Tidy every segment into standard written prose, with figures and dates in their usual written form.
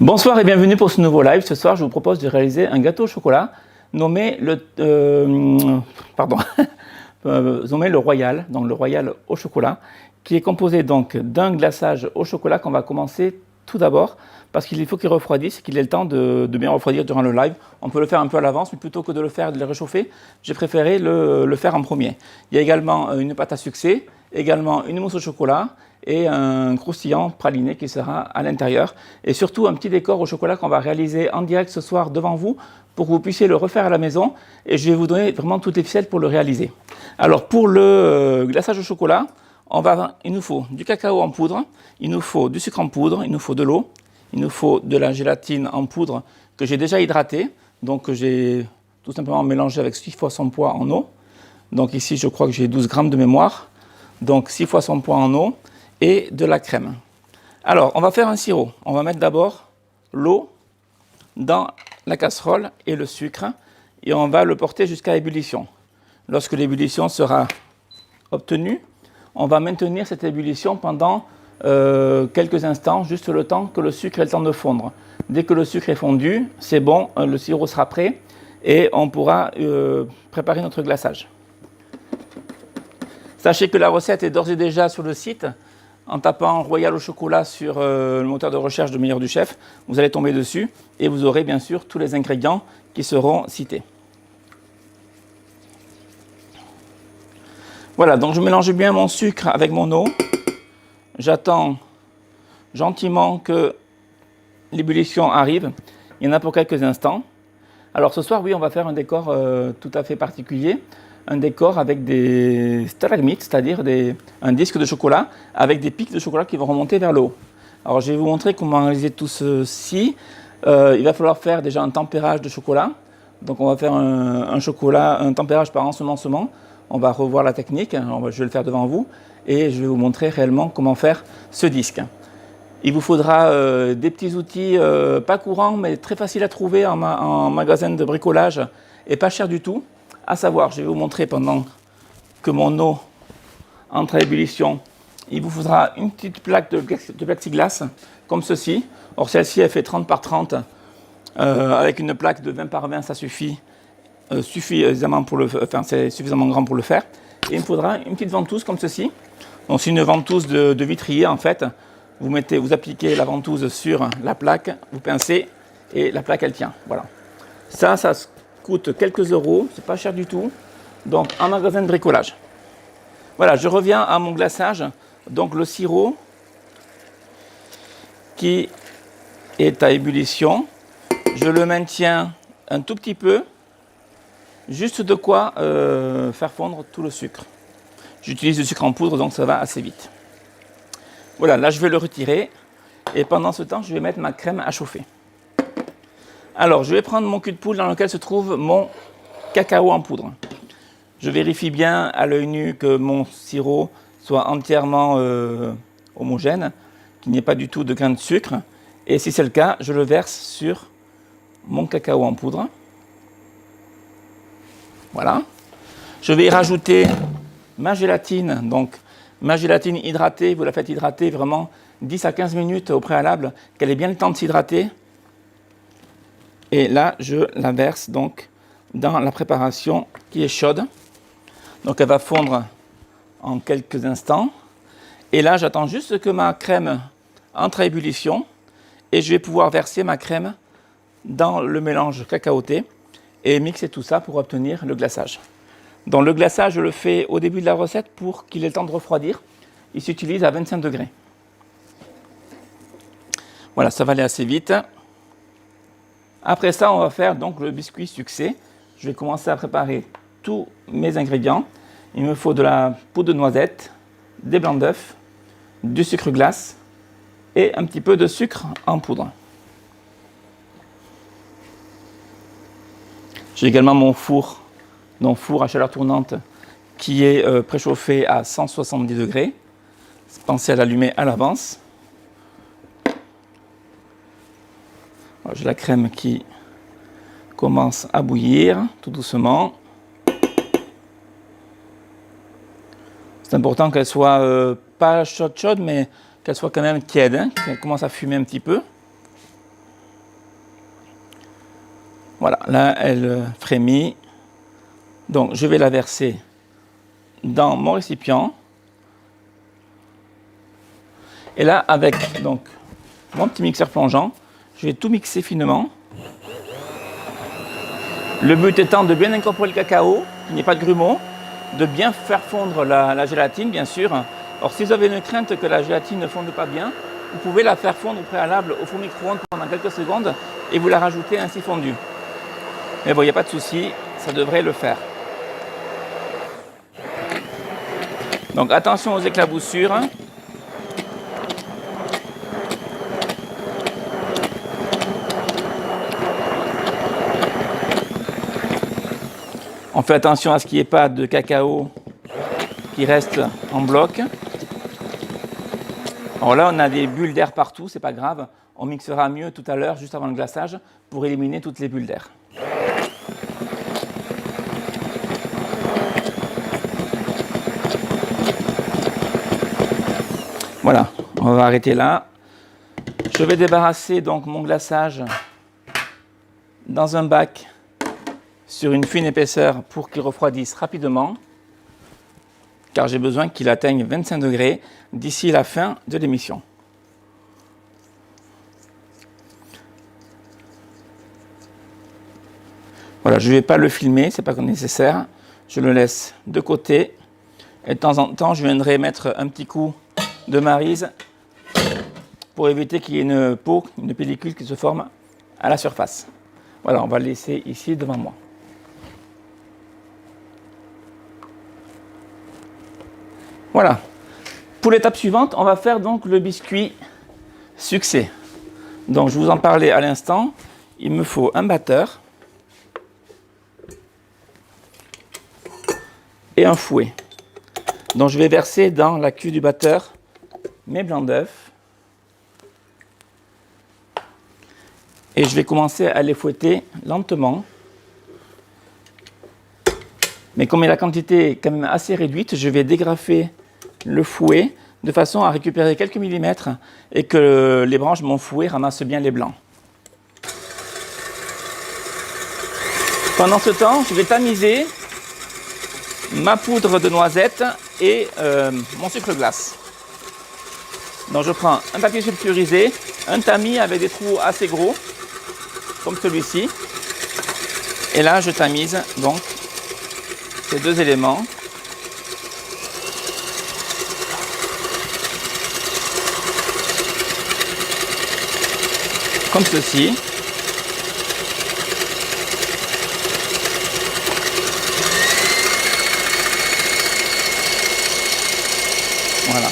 Bonsoir et bienvenue pour ce nouveau live. Ce soir, je vous propose de réaliser un gâteau au chocolat nommé nommé le Royal, donc le Royal au chocolat, qui est composé donc d'un glaçage au chocolat qu'on va commencer tout d'abord parce qu'il faut qu'il refroidisse, qu'il ait le temps de bien refroidir durant le live. On peut le faire un peu à l'avance, mais plutôt que de le faire, de le réchauffer, j'ai préféré le faire en premier. Il y a également une pâte à succès, également une mousse au chocolat et un croustillant praliné qui sera à l'intérieur. Et surtout un petit décor au chocolat qu'on va réaliser en direct ce soir devant vous pour que vous puissiez le refaire à la maison. Et je vais vous donner vraiment toutes les ficelles pour le réaliser. Alors pour le glaçage au chocolat, il nous faut du cacao en poudre, il nous faut du sucre en poudre, il nous faut de l'eau, il nous faut de la gélatine en poudre que j'ai déjà hydratée, donc que j'ai tout simplement mélangé avec 6 fois son poids en eau. Donc ici je crois que j'ai 12 grammes de mémoire, donc 6 fois son poids en eau et de la crème. Alors on va faire un sirop, on va mettre d'abord l'eau dans la casserole et le sucre et on va le porter jusqu'à ébullition. Lorsque l'ébullition sera obtenue, on va maintenir cette ébullition pendant quelques instants, juste le temps que le sucre ait le temps de fondre. Dès que le sucre est fondu, c'est bon, le sirop sera prêt et on pourra préparer notre glaçage. Sachez que la recette est d'ores et déjà sur le site. En tapant Royal au chocolat sur le moteur de recherche de Meilleur du Chef, vous allez tomber dessus et vous aurez bien sûr tous les ingrédients qui seront cités. Voilà, donc je mélange bien mon sucre avec mon eau. J'attends gentiment que l'ébullition arrive. Il y en a pour quelques instants. Alors ce soir, oui, on va faire un décor tout à fait particulier. Un décor avec des stalagmites, c'est-à-dire un disque de chocolat avec des pics de chocolat qui vont remonter vers le haut. Alors je vais vous montrer comment réaliser tout ceci. Il va falloir faire déjà un tempérage de chocolat. Donc on va faire un tempérage par ensemencement. On va revoir la technique, je vais le faire devant vous et je vais vous montrer réellement comment faire ce disque. Il vous faudra des petits outils pas courants mais très faciles à trouver en magasin de bricolage et pas cher du tout. À savoir, je vais vous montrer pendant que mon eau entre à ébullition, il vous faudra une petite plaque de plexiglas comme ceci. Or celle-ci elle fait 30 par 30, avec une plaque de 20 par 20 ça suffit. C'est suffisamment grand pour le faire. Et il me faudra une petite ventouse comme ceci. Donc c'est une ventouse de vitrier en fait. Vous appliquez la ventouse sur la plaque, vous pincez et la plaque elle tient. Voilà. Ça coûte quelques euros, c'est pas cher du tout. Donc un magasin de bricolage. Voilà, je reviens à mon glaçage. Donc le sirop qui est à ébullition, je le maintiens un tout petit peu. Juste de quoi faire fondre tout le sucre. J'utilise du sucre en poudre, donc ça va assez vite. Voilà, là je vais le retirer. Et pendant ce temps, je vais mettre ma crème à chauffer. Alors, je vais prendre mon cul de poule dans lequel se trouve mon cacao en poudre. Je vérifie bien à l'œil nu que mon sirop soit entièrement homogène, qu'il n'y ait pas du tout de grains de sucre. Et si c'est le cas, je le verse sur mon cacao en poudre. Voilà. Je vais y rajouter ma gélatine. Donc, ma gélatine hydratée, vous la faites hydrater vraiment 10 à 15 minutes au préalable, qu'elle ait bien le temps de s'hydrater. Et là, je la verse donc dans la préparation qui est chaude. Donc, elle va fondre en quelques instants. Et là, j'attends juste que ma crème entre à ébullition. Et je vais pouvoir verser ma crème dans le mélange cacaoté et mixer tout ça pour obtenir le glaçage. Donc le glaçage, je le fais au début de la recette pour qu'il ait le temps de refroidir. Il s'utilise à 25 degrés. Voilà, ça va aller assez vite. Après ça, on va faire donc le biscuit succès. Je vais commencer à préparer tous mes ingrédients. Il me faut de la poudre de noisette, des blancs d'œufs, du sucre glace et un petit peu de sucre en poudre. J'ai également mon four à chaleur tournante qui est préchauffé à 170 degrés. Pensez à l'allumer à l'avance. J'ai la crème qui commence à bouillir tout doucement. C'est important qu'elle soit pas chaude, mais qu'elle soit quand même tiède, qu'elle commence à fumer un petit peu. Voilà, là, elle frémit. Donc, je vais la verser dans mon récipient. Et là, avec donc, mon petit mixeur plongeant, je vais tout mixer finement. Le but étant de bien incorporer le cacao, qu'il n'y ait pas de grumeaux, de bien faire fondre la gélatine, bien sûr. Or, si vous avez une crainte que la gélatine ne fonde pas bien, vous pouvez la faire fondre au préalable au four micro-ondes pendant quelques secondes et vous la rajoutez ainsi fondue. Mais bon, il n'y a pas de souci, ça devrait le faire. Donc attention aux éclaboussures. On fait attention à ce qu'il n'y ait pas de cacao qui reste en bloc. Alors là, on a des bulles d'air partout, c'est pas grave. On mixera mieux tout à l'heure, juste avant le glaçage, pour éliminer toutes les bulles d'air. Voilà, on va arrêter là. Je vais débarrasser donc mon glaçage dans un bac sur une fine épaisseur pour qu'il refroidisse rapidement, car j'ai besoin qu'il atteigne 25 degrés d'ici la fin de l'émission. Voilà, je ne vais pas le filmer, ce n'est pas nécessaire. Je le laisse de côté. Et de temps en temps, je viendrai mettre un petit coup de maryse pour éviter qu'il y ait une peau, une pellicule qui se forme à la surface. Voilà, on va le laisser ici devant moi. Voilà. Pour l'étape suivante, on va faire donc le biscuit succès. Donc, je vous en parlais à l'instant. Il me faut un batteur et un fouet. Donc, je vais verser dans la cuve du batteur mes blancs d'œufs. Et je vais commencer à les fouetter lentement. Mais comme la quantité est quand même assez réduite, je vais dégrafer le fouet de façon à récupérer quelques millimètres et que les branches de mon fouet ramassent bien les blancs. Pendant ce temps, je vais tamiser ma poudre de noisette et mon sucre glace. Donc je prends un papier sulfurisé, un tamis avec des trous assez gros, comme celui-ci. Et là, je tamise donc ces deux éléments. Comme ceci. Voilà.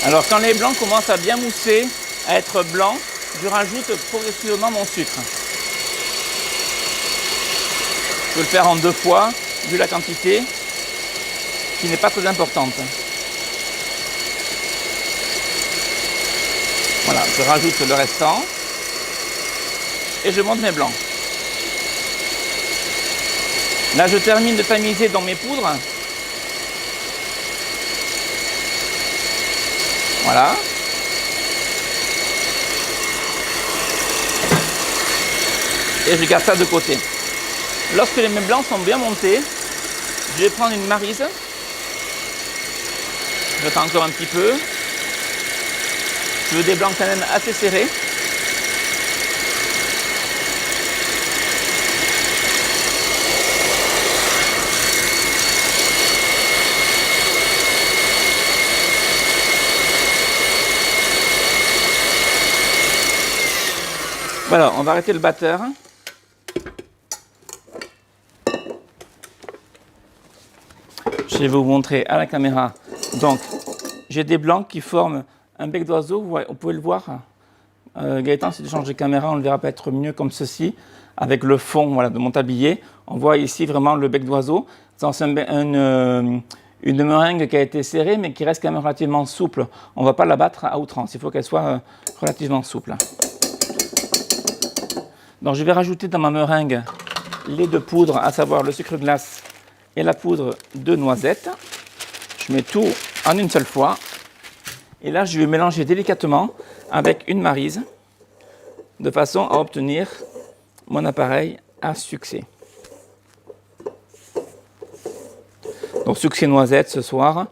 Alors quand les blancs commencent à bien mousser, à être blancs, je rajoute progressivement mon sucre. Je peux le faire en 2 fois, vu la quantité, qui n'est pas très importante. Voilà, je rajoute le restant et je monte mes blancs. Là, je termine de tamiser dans mes poudres. Voilà. Et je garde ça de côté. Lorsque mes blancs sont bien montés, je vais prendre une maryse. Je fais encore un petit peu. Je veux des blancs quand même assez serrés. Voilà, on va arrêter le batteur. Je vais vous montrer à la caméra. Donc, j'ai des blancs qui forment un bec d'oiseau. Vous pouvez le voir. Gaëtan, si tu changes de caméra, on le verra peut-être mieux comme ceci, avec le fond voilà, de mon tablier. On voit ici vraiment le bec d'oiseau. C'est une meringue qui a été serrée, mais qui reste quand même relativement souple. On ne va pas la battre à outrance. Il faut qu'elle soit relativement souple. Donc, je vais rajouter dans ma meringue les 2 poudres, à savoir le sucre glace et la poudre de noisette. Je mets tout en une seule fois. Et là, je vais mélanger délicatement avec une maryse, de façon à obtenir mon appareil à succès. Donc succès noisette ce soir.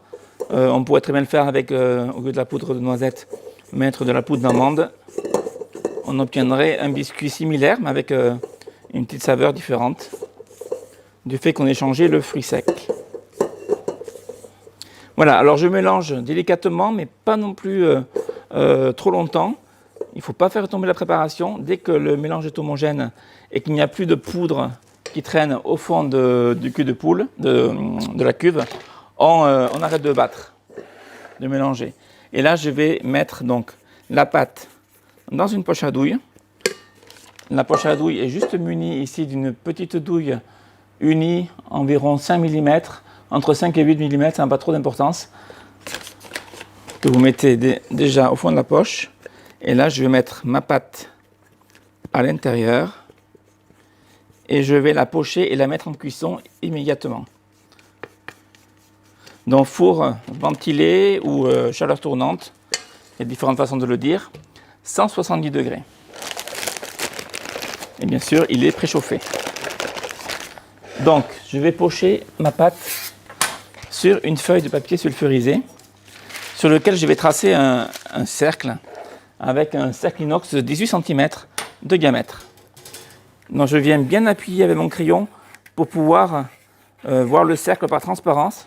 On pourrait très bien le faire avec, au lieu de la poudre de noisette, mettre de la poudre d'amande. On obtiendrait un biscuit similaire, mais avec une petite saveur différente du fait qu'on ait changé le fruit sec. Voilà, alors je mélange délicatement, mais pas non plus trop longtemps. Il ne faut pas faire tomber la préparation. Dès que le mélange est homogène et qu'il n'y a plus de poudre qui traîne au fond du cul de poule, de la cuve, on arrête de battre, de mélanger. Et là, je vais mettre donc la pâte dans une poche à douille. La poche à douille est juste munie ici d'une petite douille unie environ 5 mm, entre 5 et 8 mm, ça n'a pas trop d'importance, que vous mettez déjà au fond de la poche. Et là, je vais mettre ma pâte à l'intérieur et je vais la pocher et la mettre en cuisson immédiatement. Donc four ventilé ou chaleur tournante, il y a différentes façons de le dire, 170 degrés. Et bien sûr, il est préchauffé. Donc, je vais pocher ma pâte sur une feuille de papier sulfurisé sur lequel je vais tracer un cercle avec un cercle inox de 18 cm de diamètre. Donc, je viens bien appuyer avec mon crayon pour pouvoir voir le cercle par transparence.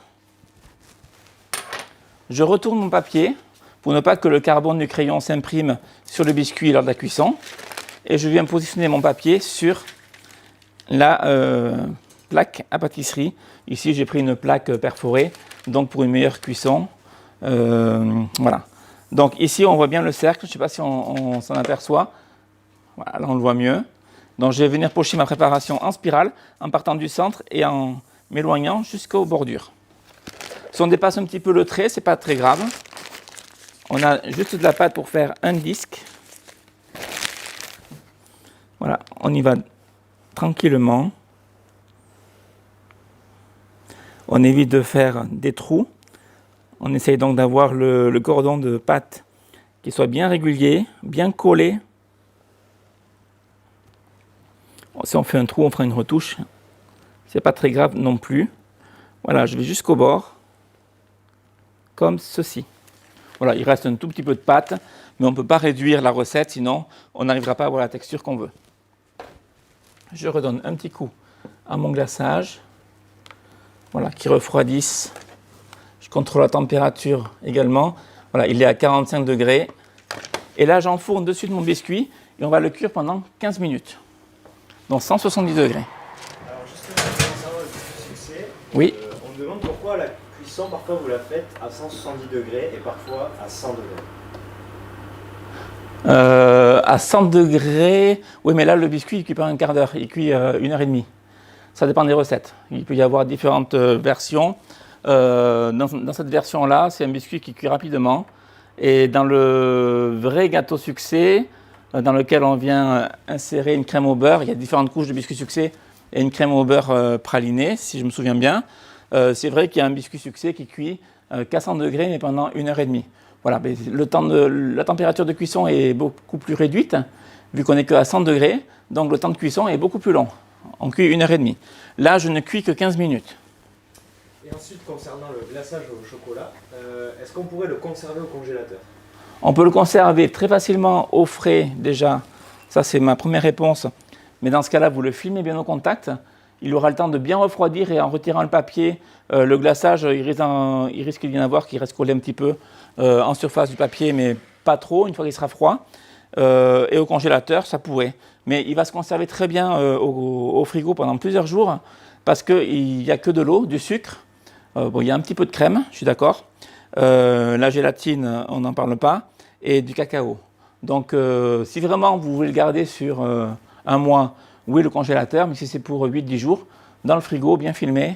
Je retourne mon papier pour ne pas que le carbone du crayon s'imprime sur le biscuit lors de la cuisson. Et je viens positionner mon papier sur la plaque à pâtisserie. Ici, j'ai pris une plaque perforée, donc pour une meilleure cuisson. Voilà. Donc ici, on voit bien le cercle. Je ne sais pas si on s'en aperçoit. Voilà, là, on le voit mieux. Donc, je vais venir pocher ma préparation en spirale, en partant du centre et en m'éloignant jusqu'aux bordures. Si on dépasse un petit peu le trait, ce n'est pas très grave. On a juste de la pâte pour faire un disque. Voilà, on y va tranquillement. On évite de faire des trous. On essaye donc d'avoir le cordon de pâte qui soit bien régulier, bien collé. Si on fait un trou, on fera une retouche. C'est pas très grave non plus. Voilà, je vais jusqu'au bord, comme ceci. Voilà, il reste un tout petit peu de pâte, mais on ne peut pas réduire la recette, sinon on n'arrivera pas à avoir la texture qu'on veut. Je redonne un petit coup à mon glaçage, voilà, qui refroidisse. Je contrôle la température également. Voilà, il est à 45 degrés. Et là, j'enfourne dessus de mon biscuit et on va le cuire pendant 15 minutes. Donc 170 degrés. Alors justement, concernant le biscuit succès, oui. On me demande pourquoi la cuisson, parfois vous la faites à 170 degrés et parfois à 100 degrés. À 100 degrés, oui, mais là, le biscuit, il cuit pas un quart d'heure, il cuit 1h30. Ça dépend des recettes. Il peut y avoir différentes versions. Dans cette version-là, c'est un biscuit qui cuit rapidement. Et dans le vrai gâteau succès, dans lequel on vient insérer une crème au beurre, il y a différentes couches de biscuit succès et une crème au beurre praliné, si je me souviens bien. C'est vrai qu'il y a un biscuit succès qui cuit qu'à 100 degrés, mais pendant 1h30. Voilà, mais la température de cuisson est beaucoup plus réduite, vu qu'on n'est qu'à 100 degrés, donc le temps de cuisson est beaucoup plus long. On cuit 1h30. Là, je ne cuis que 15 minutes. Et ensuite, concernant le glaçage au chocolat, est-ce qu'on pourrait le conserver au congélateur? On peut le conserver très facilement au frais déjà. Ça, c'est ma première réponse. Mais dans ce cas-là, vous le filmez bien au contact. Il aura le temps de bien refroidir et en retirant le papier, le glaçage, il risque d'y en avoir qui reste collé un petit peu en surface du papier, mais pas trop, une fois qu'il sera froid. Et au congélateur, ça pourrait. Mais il va se conserver très bien au frigo pendant plusieurs jours parce qu'il n'y a que de l'eau, du sucre. Bon, il y a un petit peu de crème, je suis d'accord. La gélatine, on n'en parle pas. Et du cacao. Donc, si vraiment vous voulez le garder sur un mois, oui, le congélateur, mais si c'est pour 8-10 jours, dans le frigo, bien filmé,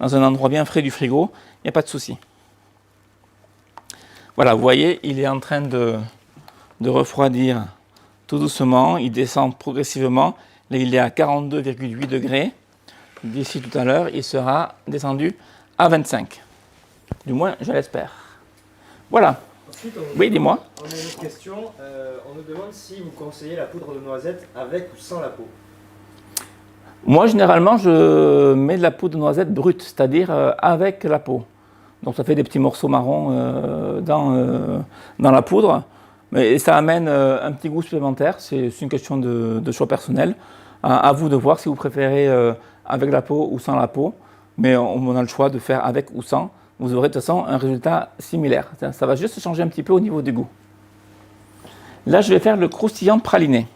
dans un endroit bien frais du frigo, il n'y a pas de souci. Voilà, vous voyez, il est en train de refroidir tout doucement, il descend progressivement. Là, il est à 42,8 degrés. D'ici tout à l'heure, il sera descendu à 25. Du moins, je l'espère. Voilà. Ensuite, Oui, dis-moi. on a une autre question. On nous demande si vous conseillez la poudre de noisette avec ou sans la peau. Moi, généralement, je mets de la poudre de noisette brute, c'est-à-dire avec la peau. Donc, ça fait des petits morceaux marrons dans la poudre. Et ça amène un petit goût supplémentaire. C'est une question de choix personnel. À vous de voir si vous préférez avec la peau ou sans la peau. Mais on a le choix de faire avec ou sans. Vous aurez de toute façon un résultat similaire. Ça va juste changer un petit peu au niveau du goût. Là, je vais faire le croustillant praliné.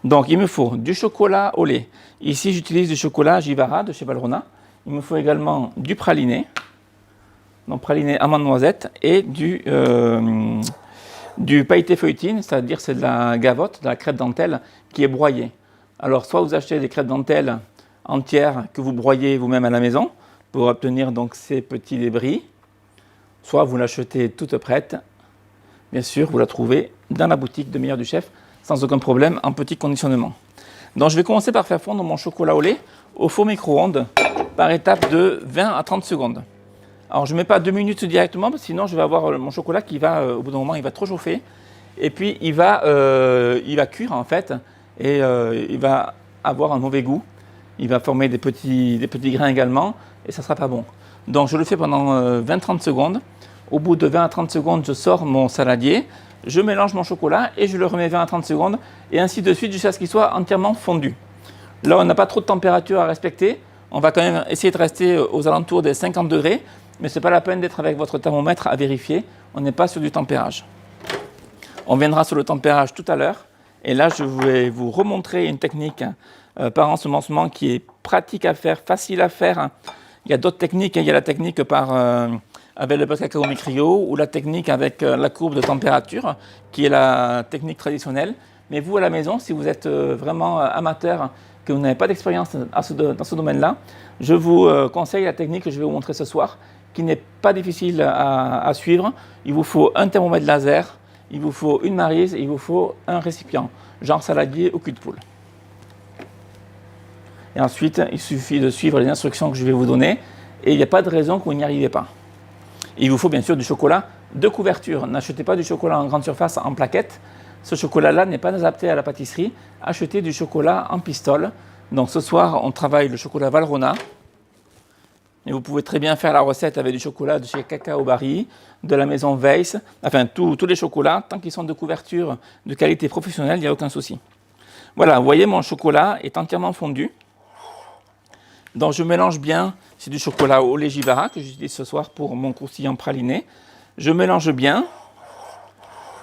Donc, il me faut du chocolat au lait. Ici, j'utilise du chocolat Givara de chez Valrhona. Il me faut également du praliné, donc praliné amande noisette, et du pailleté feuilletine, c'est-à-dire c'est de la gavotte, de la crêpe dentelle qui est broyée. Alors, soit vous achetez des crêpes dentelles entières que vous broyez vous-même à la maison pour obtenir donc ces petits débris, soit vous l'achetez toute prête. Bien sûr, vous la trouvez dans la boutique de Meilleur du Chef sans aucun problème en petit conditionnement. Donc, je vais commencer par faire fondre mon chocolat au lait au four micro-ondes par étape de 20 à 30 secondes. Alors, je ne mets pas 2 minutes directement, parce que sinon je vais avoir mon chocolat qui va, au bout d'un moment, il va trop chauffer. Et puis, il va cuire en fait, et il va avoir un mauvais goût. Il va former des petits grains également, et ça ne sera pas bon. Donc, je le fais pendant 20-30 secondes. Au bout de 20 à 30 secondes, je sors mon saladier, je mélange mon chocolat et je le remets 20 à 30 secondes, et ainsi de suite jusqu'à ce qu'il soit entièrement fondu. Là, on n'a pas trop de température à respecter. On va quand même essayer de rester aux alentours des 50 degrés, mais ce n'est pas la peine d'être avec votre thermomètre à vérifier. On n'est pas sur du tempérage. On viendra sur le tempérage tout à l'heure. Et là, je vais vous remontrer une technique par ensemencement qui est pratique à faire, facile à faire. Il y a d'autres techniques. Il y a la technique avec le beurre de cacao micrio ou la technique avec la courbe de température, qui est la technique traditionnelle. Mais vous, à la maison, si vous êtes vraiment amateur, que vous n'avez pas d'expérience dans ce domaine-là, je vous conseille la technique que je vais vous montrer ce soir, qui n'est pas difficile à suivre. Il vous faut un thermomètre laser, il vous faut une maryse et il vous faut un récipient, genre saladier ou cul de poule. Et ensuite, il suffit de suivre les instructions que je vais vous donner et il n'y a pas de raison que vous n'y arrivez pas. Il vous faut bien sûr du chocolat de couverture. N'achetez pas du chocolat en grande surface en plaquettes. Ce chocolat-là n'est pas adapté à la pâtisserie. Achetez du chocolat en pistole. Donc ce soir, on travaille le chocolat Valrhona. Et vous pouvez très bien faire la recette avec du chocolat de chez Cacao Barry, de la maison Weiss, enfin tous les chocolats, tant qu'ils sont de couverture de qualité professionnelle, il n'y a aucun souci. Voilà, vous voyez, mon chocolat est entièrement fondu. Donc je mélange bien, c'est du chocolat au lait Givara que j'utilise ce soir pour mon croustillant praliné. Je mélange bien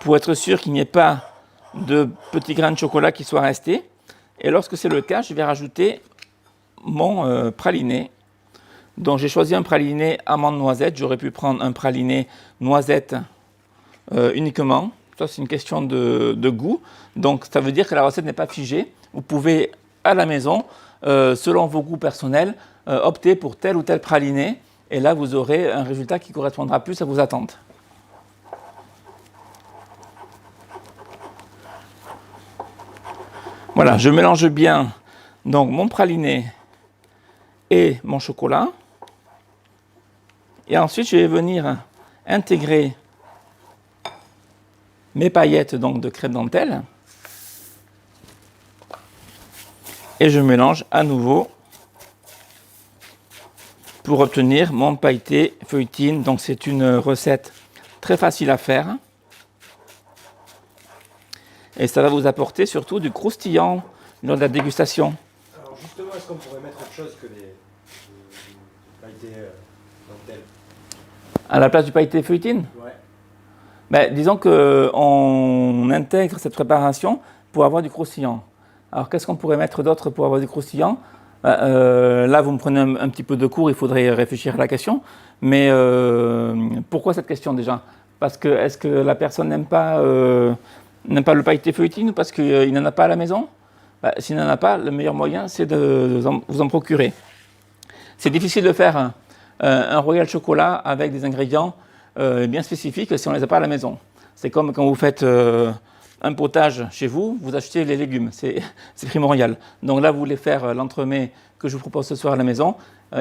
pour être sûr qu'il n'y ait pas de petits grains de chocolat qui soient restés. Et lorsque c'est le cas, je vais rajouter mon praliné. Donc j'ai choisi un praliné amande noisette. J'aurais pu prendre un praliné noisette uniquement. Ça, c'est une question de goût. Donc ça veut dire que la recette n'est pas figée. Vous pouvez à la maison, selon vos goûts personnels, opter pour tel ou tel praliné. Et là, vous aurez un résultat qui correspondra plus à vos attentes. Voilà, je mélange bien donc mon praliné et mon chocolat. Et ensuite, je vais venir intégrer mes paillettes donc, de crêpe dentelle. Et je mélange à nouveau pour obtenir mon pailleté feuilletine. Donc c'est une recette très facile à faire. Et ça va vous apporter surtout du croustillant lors de la dégustation. Alors justement, est-ce qu'on pourrait mettre autre chose que des pailletés dentelles À la place du pailleté feuilletine ? Ouais. Ben, disons qu'on intègre cette préparation pour avoir du croustillant. Alors qu'est-ce qu'on pourrait mettre d'autre pour avoir du croustillant ? Là, vous me prenez un petit peu de cours, il faudrait réfléchir à la question. Mais pourquoi cette question déjà ? Parce que est-ce que la personne n'aime pas le pailleté feuilletine ou parce qu'il n'en a pas à la maison ? S'il n'en a pas, le meilleur moyen, c'est de vous en procurer. C'est difficile de faire un royal chocolat avec des ingrédients bien spécifiques si on ne les a pas à la maison. C'est comme quand vous faites un potage chez vous, vous achetez les légumes, c'est primordial. Donc là, vous voulez faire l'entremets que je vous propose ce soir à la maison,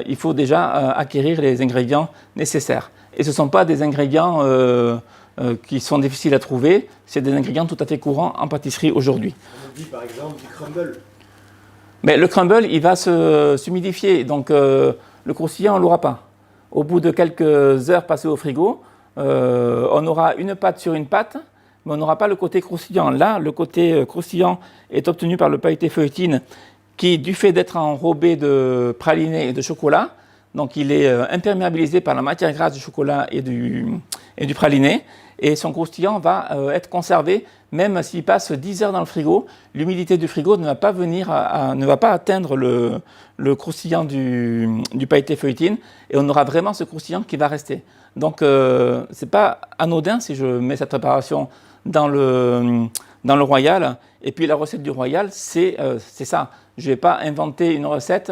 il faut déjà acquérir les ingrédients nécessaires. Et ce ne sont pas des ingrédients qui sont difficiles à trouver. C'est des ingrédients tout à fait courants en pâtisserie aujourd'hui. On nous dit par exemple du crumble. Mais le crumble, il va s'humidifier, donc le croustillant, on ne l'aura pas. Au bout de quelques heures passées au frigo, on aura une pâte sur une pâte, mais on n'aura pas le côté croustillant. Là, le côté croustillant est obtenu par le pailleté feuilletine qui, du fait d'être enrobé de praliné et de chocolat, donc il est imperméabilisé par la matière grasse du chocolat et du praliné, et son croustillant va être conservé même s'il passe 10 heures dans le frigo. L'humidité du frigo ne va pas ne va pas atteindre le croustillant du pailleté feuilletine, et on aura vraiment ce croustillant qui va rester. Donc c'est pas anodin si je mets cette préparation dans le Royal. Et puis la recette du Royal, c'est ça. Je ne vais pas inventer une recette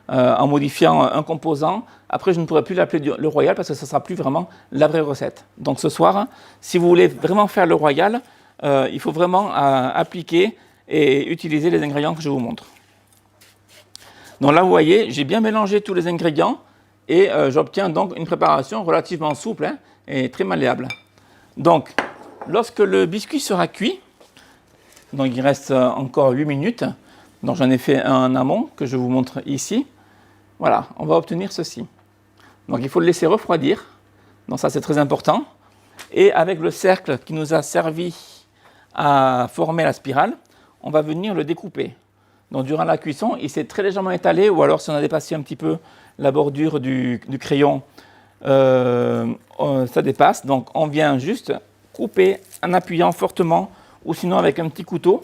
en modifiant un composant. Après, je ne pourrai plus l'appeler le Royal parce que ce ne sera plus vraiment la vraie recette. Donc ce soir, si vous voulez vraiment faire le Royal, il faut vraiment appliquer et utiliser les ingrédients que je vous montre. Donc là, vous voyez, j'ai bien mélangé tous les ingrédients et j'obtiens donc une préparation relativement souple et très malléable. Donc, lorsque le biscuit sera cuit, donc il reste encore 8 minutes, donc j'en ai fait un en amont que je vous montre ici. Voilà, on va obtenir ceci. Donc il faut le laisser refroidir, donc ça c'est très important. Et avec le cercle qui nous a servi à former la spirale, on va venir le découper. Donc durant la cuisson, il s'est très légèrement étalé, ou alors si on a dépassé un petit peu la bordure du crayon, ça dépasse. Donc on vient juste couper en appuyant fortement, ou sinon avec un petit couteau,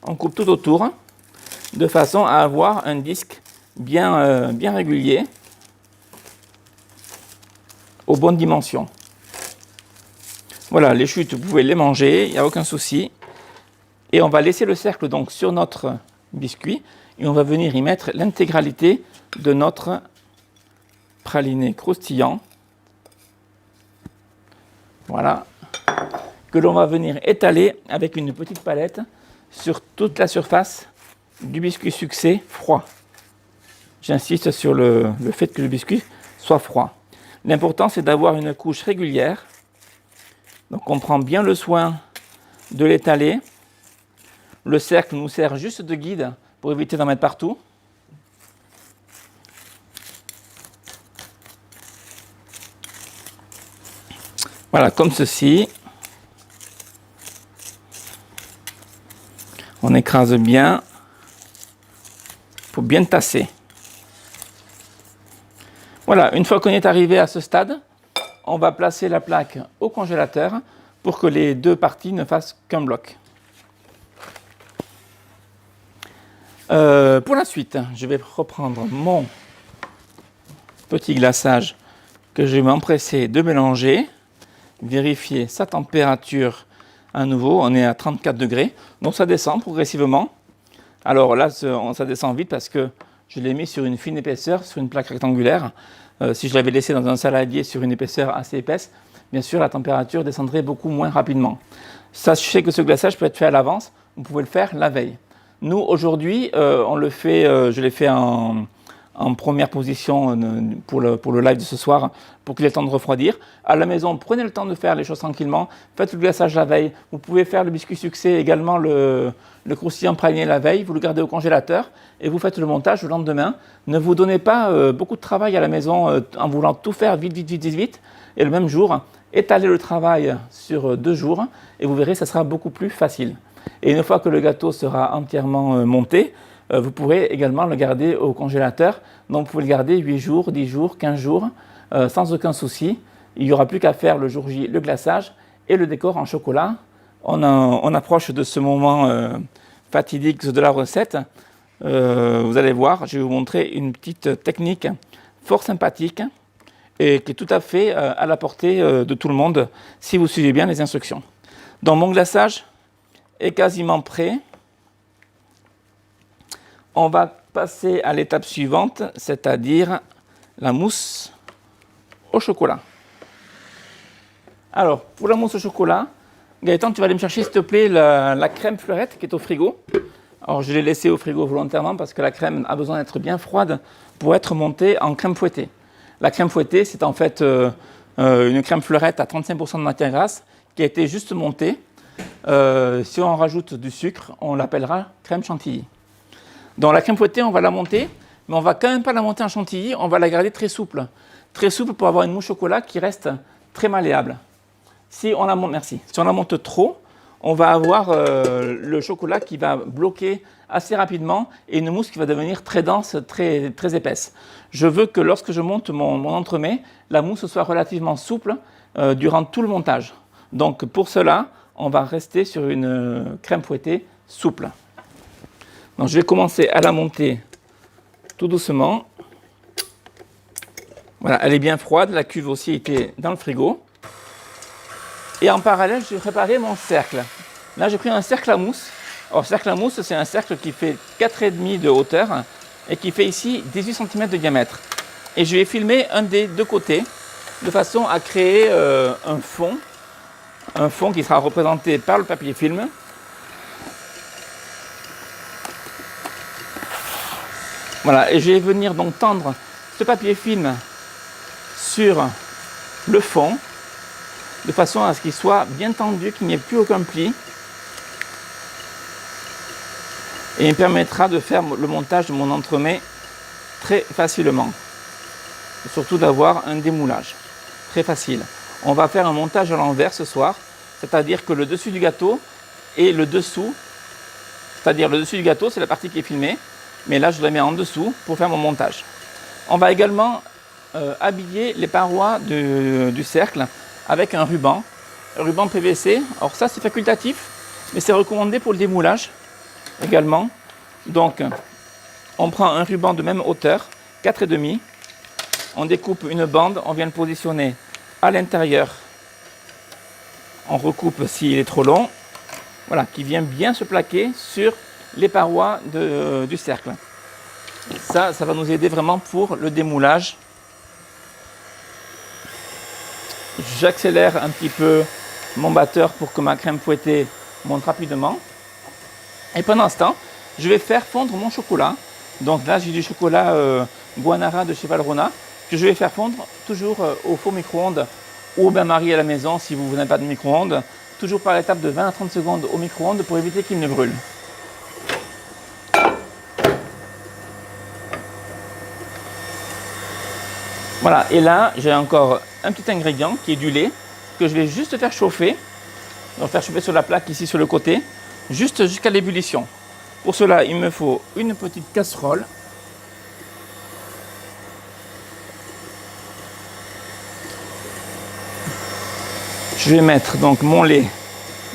on coupe tout autour, de façon à avoir un disque bien régulier, aux bonnes dimensions. Voilà, les chutes, vous pouvez les manger, il n'y a aucun souci. Et on va laisser le cercle donc sur notre biscuit, et on va venir y mettre l'intégralité de notre praliné croustillant. Voilà, que l'on va venir étaler avec une petite palette sur toute la surface du biscuit succès froid. J'insiste sur le fait que le biscuit soit froid. L'important, c'est d'avoir une couche régulière. Donc on prend bien le soin de l'étaler. Le cercle nous sert juste de guide pour éviter d'en mettre partout. Voilà, comme ceci. On écrase bien pour bien tasser. Voilà, une fois qu'on est arrivé à ce stade, on va placer la plaque au congélateur pour que les deux parties ne fassent qu'un bloc. Pour la suite, je vais reprendre mon petit glaçage que je vais m'empresser de mélanger, vérifier sa température à nouveau. On est à 34 degrés, donc ça descend progressivement. Alors là, ça descend vite parce que je l'ai mis sur une fine épaisseur, sur une plaque rectangulaire. Si je l'avais laissé dans un saladier sur une épaisseur assez épaisse, bien sûr, la température descendrait beaucoup moins rapidement. Sachez que ce glaçage peut être fait à l'avance. Vous pouvez le faire la veille. Nous, aujourd'hui, on le fait, je l'ai fait en première position pour le live de ce soir, pour qu'il ait le temps de refroidir. À la maison, prenez le temps de faire les choses tranquillement. Faites le glaçage la veille. Vous pouvez faire le biscuit succès, également le croustillant praliné la veille. Vous le gardez au congélateur et vous faites le montage le lendemain. Ne vous donnez pas beaucoup de travail à la maison en voulant tout faire vite. Et le même jour, étalez le travail sur 2 jours et vous verrez, ça sera beaucoup plus facile. Et une fois que le gâteau sera entièrement monté, vous pourrez également le garder au congélateur. Donc vous pouvez le garder 8 jours, 10 jours, 15 jours, sans aucun souci. Il n'y aura plus qu'à faire le jour J le glaçage et le décor en chocolat. On approche de ce moment fatidique de la recette. Vous allez voir, je vais vous montrer une petite technique fort sympathique et qui est tout à fait à la portée de tout le monde si vous suivez bien les instructions. Donc mon glaçage est quasiment prêt. On va passer à l'étape suivante, c'est-à-dire la mousse au chocolat. Alors, pour la mousse au chocolat, Gaëtan, tu vas aller me chercher, s'il te plaît, la crème fleurette qui est au frigo. Alors, je l'ai laissée au frigo volontairement parce que la crème a besoin d'être bien froide pour être montée en crème fouettée. La crème fouettée, c'est en fait une crème fleurette à 35% de matière grasse qui a été juste montée. Si on rajoute du sucre, on l'appellera crème chantilly. Dans la crème fouettée, on va la monter, mais on ne va quand même pas la monter en chantilly, on va la garder très souple. Très souple pour avoir une mousse au chocolat qui reste très malléable. Si on la monte trop, on va avoir le chocolat qui va bloquer assez rapidement et une mousse qui va devenir très dense, très, très épaisse. Je veux que lorsque je monte mon entremets, la mousse soit relativement souple durant tout le montage. Donc pour cela, on va rester sur une crème fouettée souple. Donc je vais commencer à la monter tout doucement. Voilà, elle est bien froide, la cuve aussi était dans le frigo. Et en parallèle, j'ai préparé mon cercle. Là, j'ai pris un cercle à mousse. Alors, cercle à mousse, c'est un cercle qui fait 4,5 de hauteur et qui fait ici 18 cm de diamètre. Et je vais filmer un des deux côtés de façon à créer un fond qui sera représenté par le papier film. Voilà, et je vais venir donc tendre ce papier film sur le fond de façon à ce qu'il soit bien tendu, qu'il n'y ait plus aucun pli. Et il me permettra de faire le montage de mon entremets très facilement. Et surtout d'avoir un démoulage très facile. On va faire un montage à l'envers ce soir, c'est-à-dire que le dessus du gâteau et le dessous, c'est-à-dire le dessus du gâteau, c'est la partie qui est filmée, mais là je la mets en dessous pour faire mon montage. On va également habiller les parois du cercle avec un ruban PVC. Alors ça c'est facultatif, mais c'est recommandé pour le démoulage également. Donc on prend un ruban de même hauteur, 4,5. On découpe une bande, on vient le positionner à l'intérieur. On recoupe s'il est trop long. Voilà, qui vient bien se plaquer sur les parois du cercle. Ça va nous aider vraiment pour le démoulage. J'accélère un petit peu mon batteur pour que ma crème fouettée monte rapidement. Et pendant ce temps, je vais faire fondre mon chocolat. Donc là, j'ai du chocolat Guanara de chez Valrhona que je vais faire fondre toujours au four micro-ondes ou au bain-marie à la maison si vous n'avez pas de micro-ondes. Toujours par étape de 20 à 30 secondes au micro-ondes pour éviter qu'il ne brûle. Voilà, et là, j'ai encore un petit ingrédient qui est du lait que je vais juste faire chauffer. Je vais faire chauffer sur la plaque ici sur le côté, juste jusqu'à l'ébullition. Pour cela, il me faut une petite casserole. Je vais mettre donc mon lait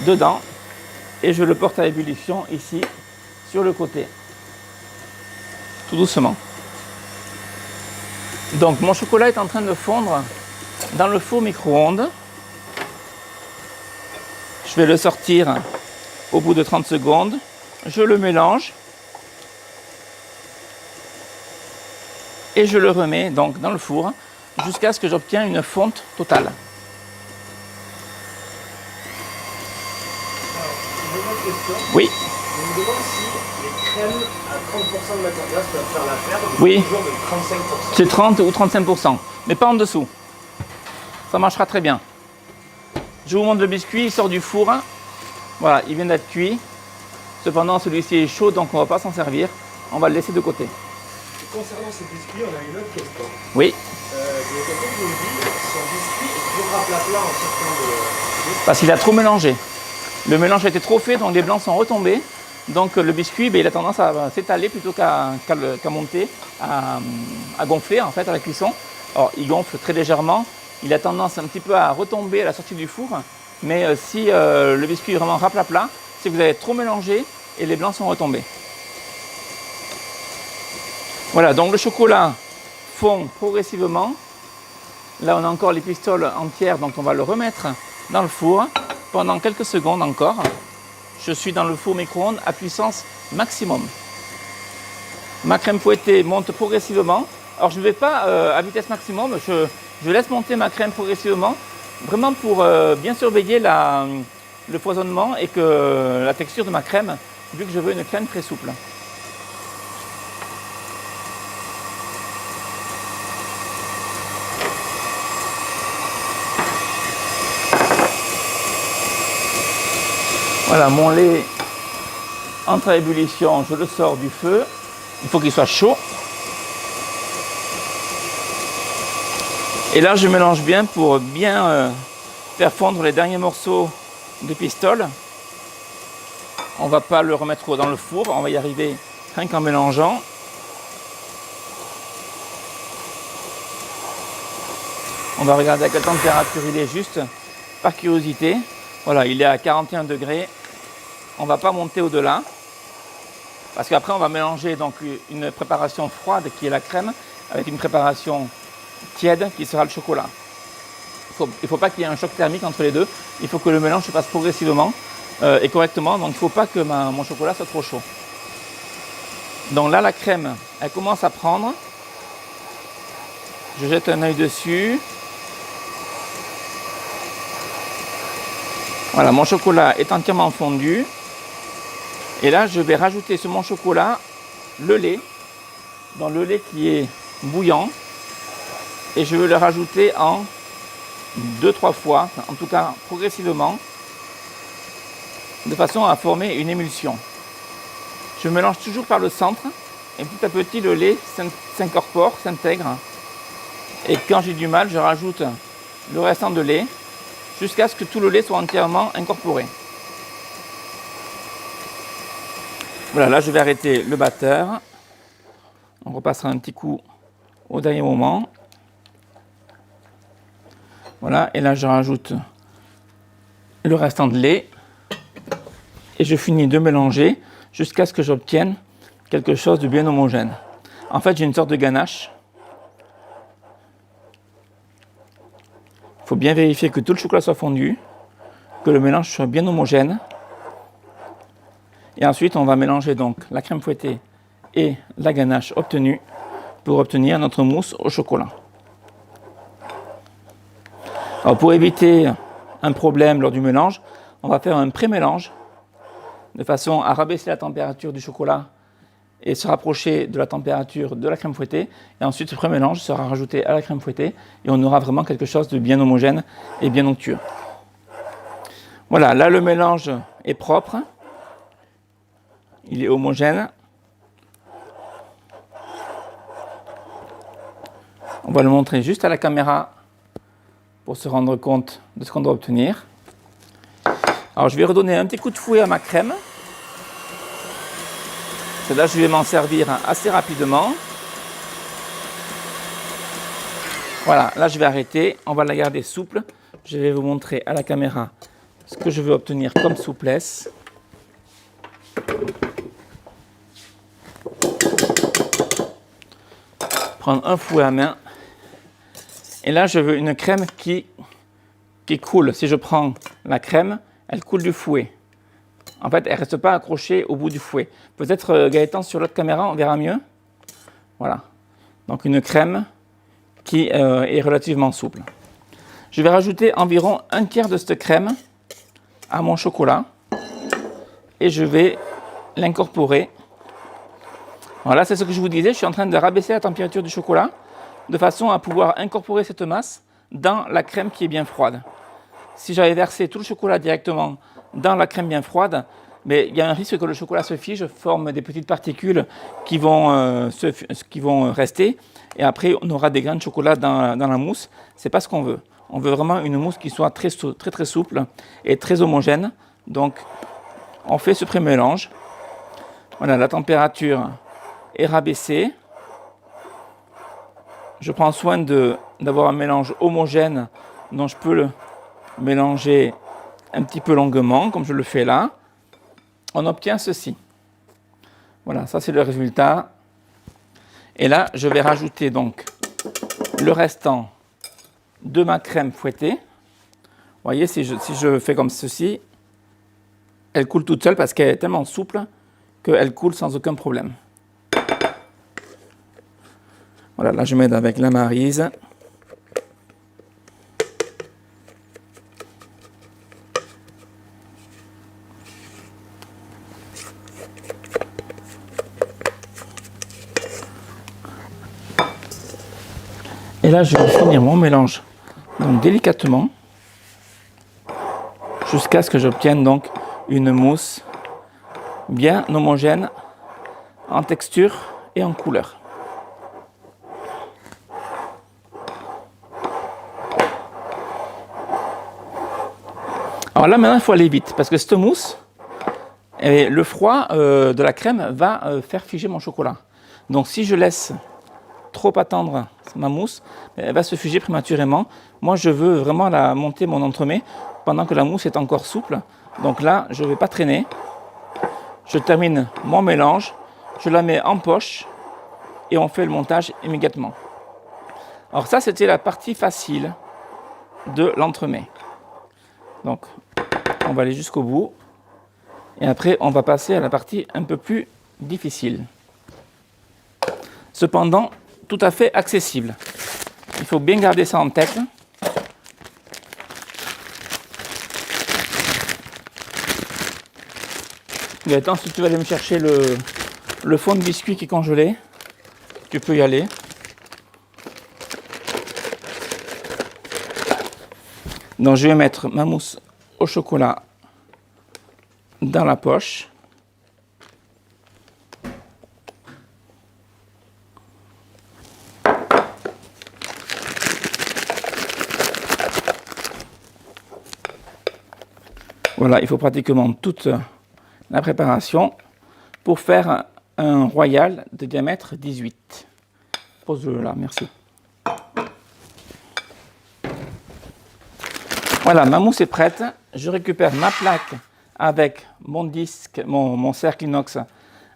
dedans et je le porte à ébullition ici sur le côté, tout doucement. Donc mon chocolat est en train de fondre dans le four micro-ondes. Je vais le sortir au bout de 30 secondes. Je le mélange et je le remets donc dans le four jusqu'à ce que j'obtienne une fonte totale. Oui. Je me demande si les crèmes à 30% de matière grasse peuvent faire l'affaire. Oui. Toujours de 35%. C'est 30 ou 35%, mais pas en dessous. Ça marchera très bien. Je vous montre le biscuit, il sort du four. Voilà, il vient d'être cuit. Cependant, celui-ci est chaud, donc on ne va pas s'en servir. On va le laisser de côté. Et concernant ces biscuits, on a une autre question. Oui. Il y a quelqu'un qui nous dit son biscuit est toujours raplat en sortant de... Parce qu'il a trop mélangé. Le mélange a été trop fait, donc les blancs sont retombés. Donc le biscuit, il a tendance à s'étaler plutôt qu'à monter, à gonfler en fait à la cuisson. Alors il gonfle très légèrement, il a tendance un petit peu à retomber à la sortie du four. Mais si le biscuit est vraiment raplat, c'est que vous avez trop mélangé et les blancs sont retombés. Voilà, donc le chocolat fond progressivement. Là on a encore les pistoles entières, donc on va le remettre dans le four pendant quelques secondes encore. Je suis dans le four micro-ondes à puissance maximum. Ma crème fouettée monte progressivement. Alors je ne vais pas à vitesse maximum, je laisse monter ma crème progressivement, vraiment pour bien surveiller le foisonnement et que la texture de ma crème, vu que je veux une crème très souple. Voilà, mon lait entre à ébullition, je le sors du feu. Il faut qu'il soit chaud. Et là, je mélange bien pour bien faire fondre les derniers morceaux de pistole. On ne va pas le remettre dans le four, on va y arriver rien qu'en mélangeant. On va regarder à quelle température il est juste, par curiosité. Voilà, il est à 41 degrés. On ne va pas monter au-delà. Parce qu'après, on va mélanger donc une préparation froide qui est la crème avec une préparation tiède qui sera le chocolat. Il ne faut pas qu'il y ait un choc thermique entre les deux. Il faut que le mélange se passe progressivement et correctement. Donc il ne faut pas que mon chocolat soit trop chaud. Donc là, la crème, elle commence à prendre. Je jette un œil dessus. Voilà, mon chocolat est entièrement fondu. Et là, je vais rajouter sur mon chocolat le lait. Dans le lait qui est bouillant. Et je vais le rajouter en 2-3 fois, en tout cas progressivement, de façon à former une émulsion. Je mélange toujours par le centre et petit à petit le lait s'incorpore, s'intègre. Et quand j'ai du mal, je rajoute le restant de lait jusqu'à ce que tout le lait soit entièrement incorporé. Voilà, là je vais arrêter le batteur. On repassera un petit coup au dernier moment. Voilà, et là je rajoute le restant de lait et je finis de mélanger jusqu'à ce que j'obtienne quelque chose de bien homogène. En fait, j'ai une sorte de ganache. Il faut bien vérifier que tout le chocolat soit fondu, que le mélange soit bien homogène. Et ensuite, on va mélanger donc la crème fouettée et la ganache obtenue pour obtenir notre mousse au chocolat. Alors pour éviter un problème lors du mélange, on va faire un pré-mélange de façon à rabaisser la température du chocolat et se rapprocher de la température de la crème fouettée. Et ensuite, ce pré-mélange sera rajouté à la crème fouettée et on aura vraiment quelque chose de bien homogène et bien onctueux. Voilà, là le mélange est propre, il est homogène. On va le montrer juste à la caméra pour se rendre compte de ce qu'on doit obtenir. Alors je vais redonner un petit coup de fouet à ma crème. Là je vais m'en servir assez rapidement. Voilà, là je vais arrêter, on va la garder souple. Je vais vous montrer à la caméra ce que je veux obtenir comme souplesse. Prendre un fouet à main. Et là, je veux une crème qui coule. Si je prends la crème, elle coule du fouet. En fait, elle ne reste pas accrochée au bout du fouet. Peut-être, Gaëtan, sur l'autre caméra, on verra mieux. Voilà. Donc, une crème qui est relativement souple. Je vais rajouter environ un tiers de cette crème à mon chocolat. Et je vais l'incorporer. Voilà, c'est ce que je vous disais. Je suis en train de rabaisser la température du chocolat de façon à pouvoir incorporer cette masse dans la crème qui est bien froide. Si j'avais versé tout le chocolat directement dans la crème bien froide, mais il y a un risque que le chocolat se fige, forme des petites particules qui vont rester, et après on aura des grains de chocolat dans la mousse. C'est pas ce qu'on veut. On veut vraiment une mousse qui soit très souple et très homogène. Donc on fait ce pré-mélange. Voilà, la température est rabaissée. Je prends soin d'avoir un mélange homogène, dont je peux le mélanger un petit peu longuement, comme je le fais là. On obtient ceci. Voilà, ça c'est le résultat. Et là, je vais rajouter donc le restant de ma crème fouettée. Vous voyez, si je fais comme ceci, elle coule toute seule parce qu'elle est tellement souple qu'elle coule sans aucun problème. Voilà, là je m'aide avec la maryse. Et là je vais finir mon mélange donc délicatement jusqu'à ce que j'obtienne donc une mousse bien homogène en texture et en couleur. Alors là, maintenant, il faut aller vite parce que cette mousse, le froid de la crème va faire figer mon chocolat. Donc si je laisse trop attendre ma mousse, elle va se figer prématurément. Moi, je veux vraiment la monter mon entremets pendant que la mousse est encore souple. Donc là, je ne vais pas traîner. Je termine mon mélange, je la mets en poche et on fait le montage immédiatement. Alors ça, c'était la partie facile de l'entremets. Donc, on va aller jusqu'au bout. Et après, on va passer à la partie un peu plus difficile. Cependant, tout à fait accessible. Il faut bien garder ça en tête. Gaëtan, si tu vas aller me chercher le fond de biscuit qui est congelé, tu peux y aller. Donc je vais mettre ma mousse au chocolat dans la poche. Voilà, il faut pratiquement toute la préparation pour faire un royal de diamètre 18. Pose-le là, merci. Voilà, ma mousse est prête. Je récupère ma plaque avec mon disque, mon cercle inox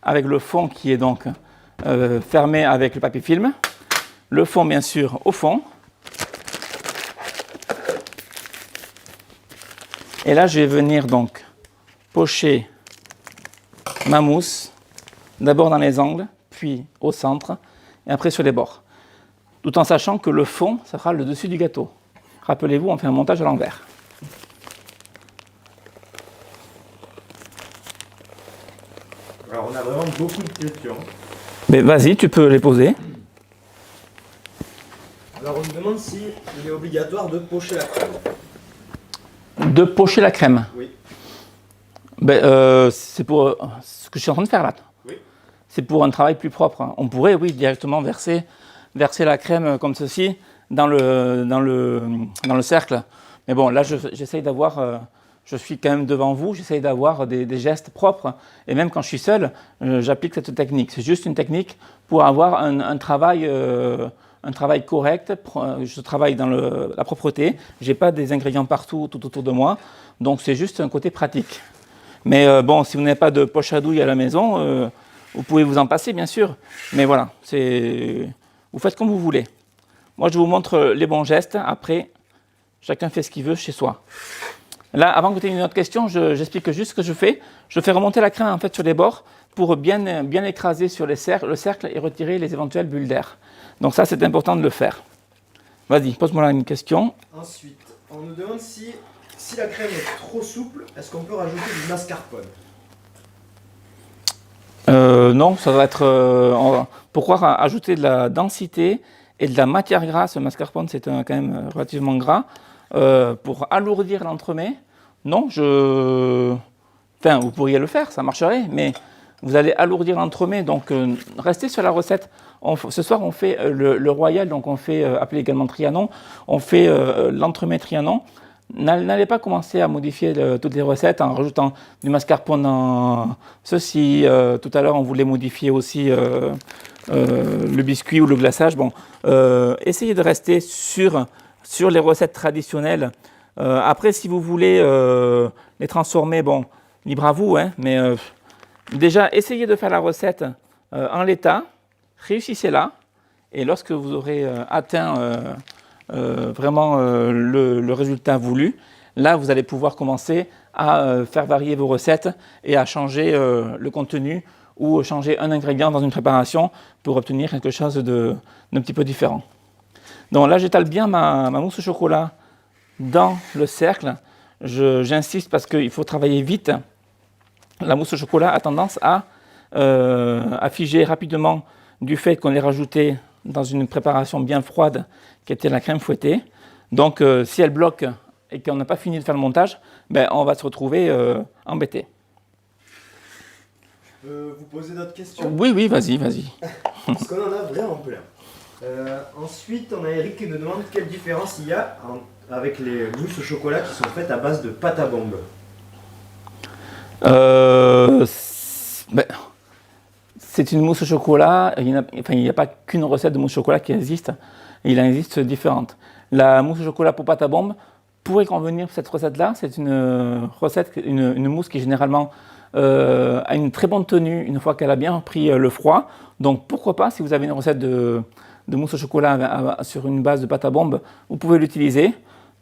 avec le fond qui est donc fermé avec le papier film. Le fond, bien sûr, au fond. Et là, je vais venir donc pocher ma mousse, d'abord dans les angles, puis au centre, et après sur les bords. Tout en sachant que le fond, ça sera le dessus du gâteau. Rappelez-vous, on fait un montage à l'envers. Alors, on a vraiment beaucoup de questions. Mais vas-y, tu peux les poser. Alors, on me demande si il est obligatoire de pocher la crème. De pocher la crème. Oui. C'est pour ce que je suis en train de faire là. Oui. C'est pour un travail plus propre. On pourrait, oui, directement verser la crème comme ceci dans le cercle. Mais bon, là, j'essaye d'avoir... je suis quand même devant vous, j'essaye d'avoir des gestes propres. Et même quand je suis seul, j'applique cette technique. C'est juste une technique pour avoir un travail correct. Je travaille dans la propreté. Je n'ai pas des ingrédients partout, tout autour de moi. Donc, c'est juste un côté pratique. Mais bon, si vous n'avez pas de poche à douille à la maison, vous pouvez vous en passer, bien sûr. Mais voilà, vous faites comme vous voulez. Moi, je vous montre les bons gestes. Après, chacun fait ce qu'il veut chez soi. Là, avant que tu aies une autre question, j'explique juste ce que je fais. Je fais remonter la crème en fait sur les bords pour bien écraser sur le cercle et retirer les éventuelles bulles d'air. Donc ça, c'est important de le faire. Vas-y, pose-moi là une question. Ensuite, on nous demande si la crème est trop souple, est-ce qu'on peut rajouter du mascarpone? Non, ça va être... pourquoi ajouter de la densité et de la matière grasse? Le mascarpone, c'est quand même relativement gras. Pour alourdir l'entremets, non, enfin, vous pourriez le faire, ça marcherait, mais vous allez alourdir l'entremets, donc restez sur la recette. Ce soir, on fait le royal, donc on fait, appelé également Trianon, on fait l'entremets Trianon. N'allez pas commencer à modifier toutes les recettes en rajoutant du mascarpone dans ceci. Tout à l'heure, on voulait modifier aussi le biscuit ou le glaçage. Bon, essayez de rester sur les recettes traditionnelles. Après, si vous voulez les transformer, bon, libre à vous, hein, mais déjà, essayez de faire la recette en l'état, réussissez-la, et lorsque vous aurez atteint vraiment le résultat voulu, là, vous allez pouvoir commencer à faire varier vos recettes et à changer le contenu ou changer un ingrédient dans une préparation pour obtenir quelque chose d'un petit peu différent. Donc là, j'étale bien ma mousse au chocolat dans le cercle. J'insiste parce qu'il faut travailler vite. La mousse au chocolat a tendance à figer rapidement du fait qu'on l'ait rajoutée dans une préparation bien froide qui était la crème fouettée. Donc si elle bloque et qu'on n'a pas fini de faire le montage, ben, on va se retrouver embêté. Vous posez d'autres questions? Oui, oui, vas-y. Parce qu'on en a vraiment plein. Ensuite, on a Eric qui nous demande quelle différence il y a avec les mousses au chocolat qui sont faites à base de pâte à bombe. Ben, c'est une mousse au chocolat. Il n'y a pas qu'une recette de mousse au chocolat qui existe. Il en existe différentes. La mousse au chocolat pour pâte à bombe pourrait convenir pour cette recette-là. C'est une recette, une mousse qui généralement a une très bonne tenue une fois qu'elle a bien pris le froid. Donc pourquoi pas, si vous avez une recette de mousse au chocolat sur une base de pâte à bombe, vous pouvez l'utiliser.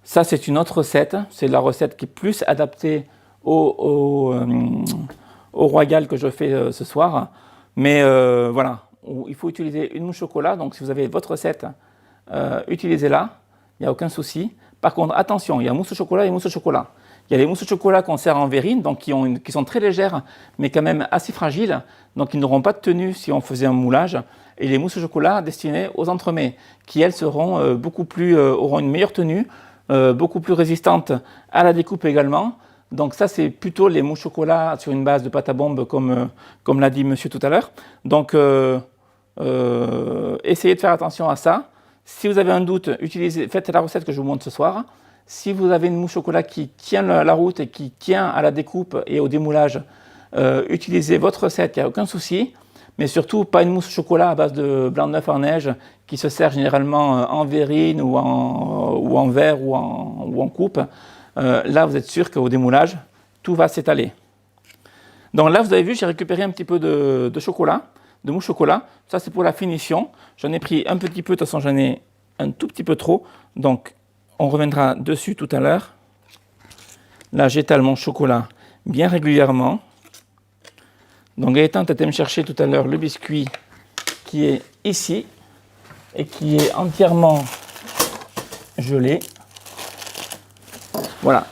Ça, c'est une autre recette. C'est la recette qui est plus adaptée au royal que je fais ce soir. Mais voilà, il faut utiliser une mousse au chocolat. Donc si vous avez votre recette, utilisez-la. Il n'y a aucun souci. Par contre, attention, il y a mousse au chocolat et mousse au chocolat. Il y a les mousses au chocolat qu'on sert en verrine, donc qui sont très légères, mais quand même assez fragiles, donc ils n'auront pas de tenue si on faisait un moulage. Et les mousses au chocolat destinées aux entremets, qui elles seront auront une meilleure tenue, beaucoup plus résistantes à la découpe également. Donc ça, c'est plutôt les mousses au chocolat sur une base de pâte à bombe, comme l'a dit monsieur tout à l'heure. Donc essayez de faire attention à ça. Si vous avez un doute, faites la recette que je vous montre ce soir. Si vous avez une mousse au chocolat qui tient la route et qui tient à la découpe et au démoulage, utilisez votre recette, il n'y a aucun souci. Mais surtout, pas une mousse au chocolat à base de blanc d'œuf en neige qui se sert généralement en verrine ou en verre ou en coupe. Là, vous êtes sûr qu'au démoulage, tout va s'étaler. Donc là, vous avez vu, j'ai récupéré un petit peu de chocolat, de mousse au chocolat. Ça, c'est pour la finition. J'en ai pris un petit peu, de toute façon, j'en ai un tout petit peu trop. Donc, on reviendra dessus tout à l'heure. Là, j'étale mon chocolat bien régulièrement. Donc, Gaëtan, tu étais me chercher tout à l'heure le biscuit qui est ici et qui est entièrement gelé. Voilà.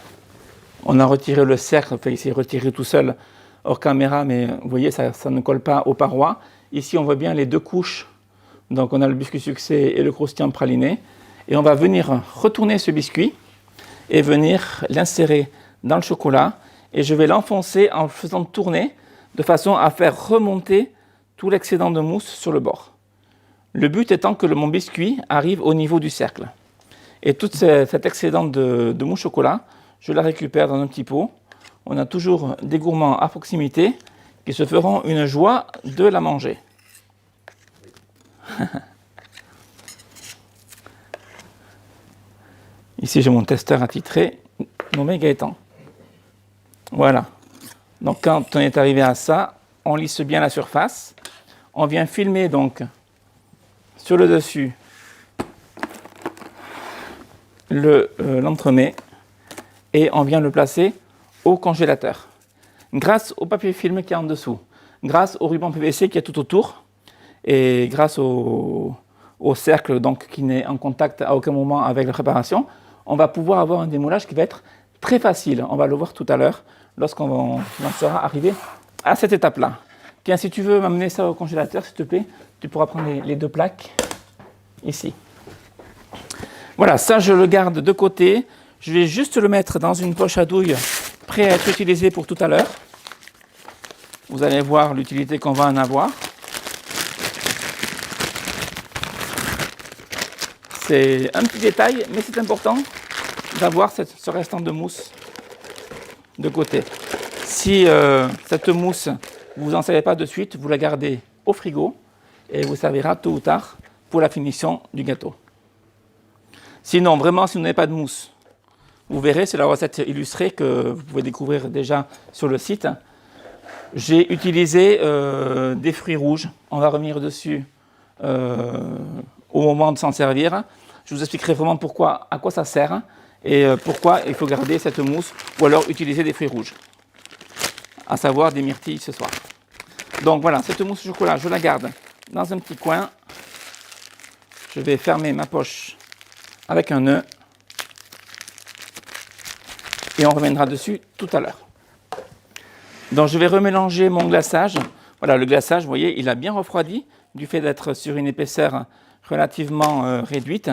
On a retiré le cercle, enfin, il s'est retiré tout seul hors caméra, mais vous voyez, ça ne colle pas aux parois. Ici, on voit bien les deux couches. Donc, on a le biscuit succès et le croustillant praliné. Et on va venir retourner ce biscuit et venir l'insérer dans le chocolat. Et je vais l'enfoncer en le faisant tourner de façon à faire remonter tout l'excédent de mousse sur le bord. Le but étant que mon biscuit arrive au niveau du cercle. Et tout cet excédent de mousse chocolat, je la récupère dans un petit pot. On a toujours des gourmands à proximité qui se feront une joie de la manger. Ici, j'ai mon testeur attitré, nommé Gaëtan. Voilà. Donc, quand on est arrivé à ça, on lisse bien la surface. On vient filmer donc sur le dessus l'entremet et on vient le placer au congélateur. Grâce au papier film qui est en dessous, grâce au ruban PVC qui est tout autour et grâce au cercle donc, qui n'est en contact à aucun moment avec la préparation, on va pouvoir avoir un démoulage qui va être très facile. On va le voir tout à l'heure lorsqu'on sera arrivé à cette étape-là. Tiens, si tu veux m'amener ça au congélateur, s'il te plaît, tu pourras prendre les deux plaques ici. Voilà, ça je le garde de côté. Je vais juste le mettre dans une poche à douille prêt à être utilisé pour tout à l'heure. Vous allez voir l'utilité qu'on va en avoir. C'est un petit détail, mais c'est important d'avoir ce restant de mousse de côté. Si cette mousse, vous n'en savez pas de suite, vous la gardez au frigo et vous servira tôt ou tard pour la finition du gâteau. Sinon, vraiment, si vous n'avez pas de mousse, vous verrez, c'est la recette illustrée que vous pouvez découvrir déjà sur le site. J'ai utilisé des fruits rouges. On va revenir dessus au moment de s'en servir. Je vous expliquerai vraiment à quoi ça sert et pourquoi il faut garder cette mousse ou alors utiliser des fruits rouges, à savoir des myrtilles ce soir. Donc voilà, cette mousse au chocolat, je la garde dans un petit coin. Je vais fermer ma poche avec un nœud et on reviendra dessus tout à l'heure. Donc je vais remélanger mon glaçage. Voilà, le glaçage, vous voyez, il a bien refroidi du fait d'être sur une épaisseur relativement réduite.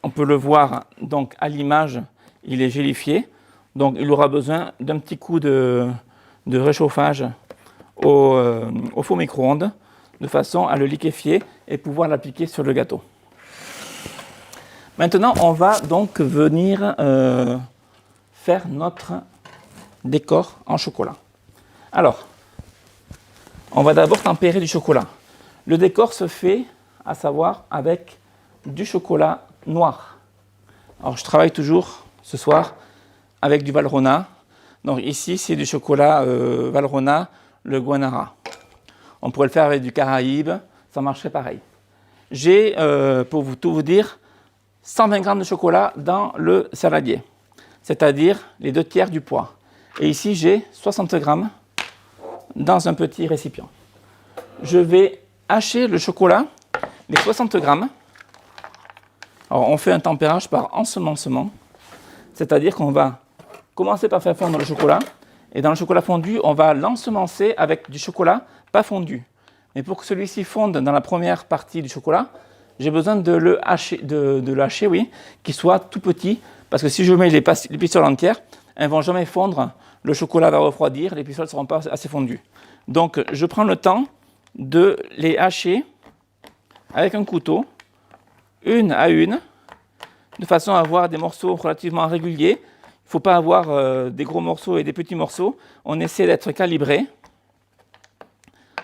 On peut le voir donc à l'image, il est gélifié. Donc il aura besoin d'un petit coup de réchauffage au four micro-ondes de façon à le liquéfier et pouvoir l'appliquer sur le gâteau. Maintenant, on va donc venir faire notre décor en chocolat. Alors, on va d'abord tempérer du chocolat. Le décor se fait, à savoir, avec du chocolat noir. Alors, je travaille toujours ce soir avec du Valrhona. Donc ici, c'est du chocolat Valrhona, le Guanara. On pourrait le faire avec du Caraïbe, ça marcherait pareil. J'ai, pour tout vous dire, 120 g de chocolat dans le saladier, c'est-à-dire les 2/3 du poids. Et ici, j'ai 60 g dans un petit récipient. Je vais hacher le chocolat, les 60 g. Alors, on fait un tempérage par ensemencement, c'est-à-dire qu'on va commencer par faire fondre le chocolat, et dans le chocolat fondu, on va l'ensemencer avec du chocolat pas fondu. Mais pour que celui-ci fonde dans la première partie du chocolat, j'ai besoin de le hacher, oui, qu'il soit tout petit, parce que si je mets les pistoles entières, elles ne vont jamais fondre, le chocolat va refroidir, les pistoles ne seront pas assez fondues. Donc je prends le temps de les hacher avec un couteau, une à une, de façon à avoir des morceaux relativement réguliers. Il ne faut pas avoir des gros morceaux et des petits morceaux. On essaie d'être calibré.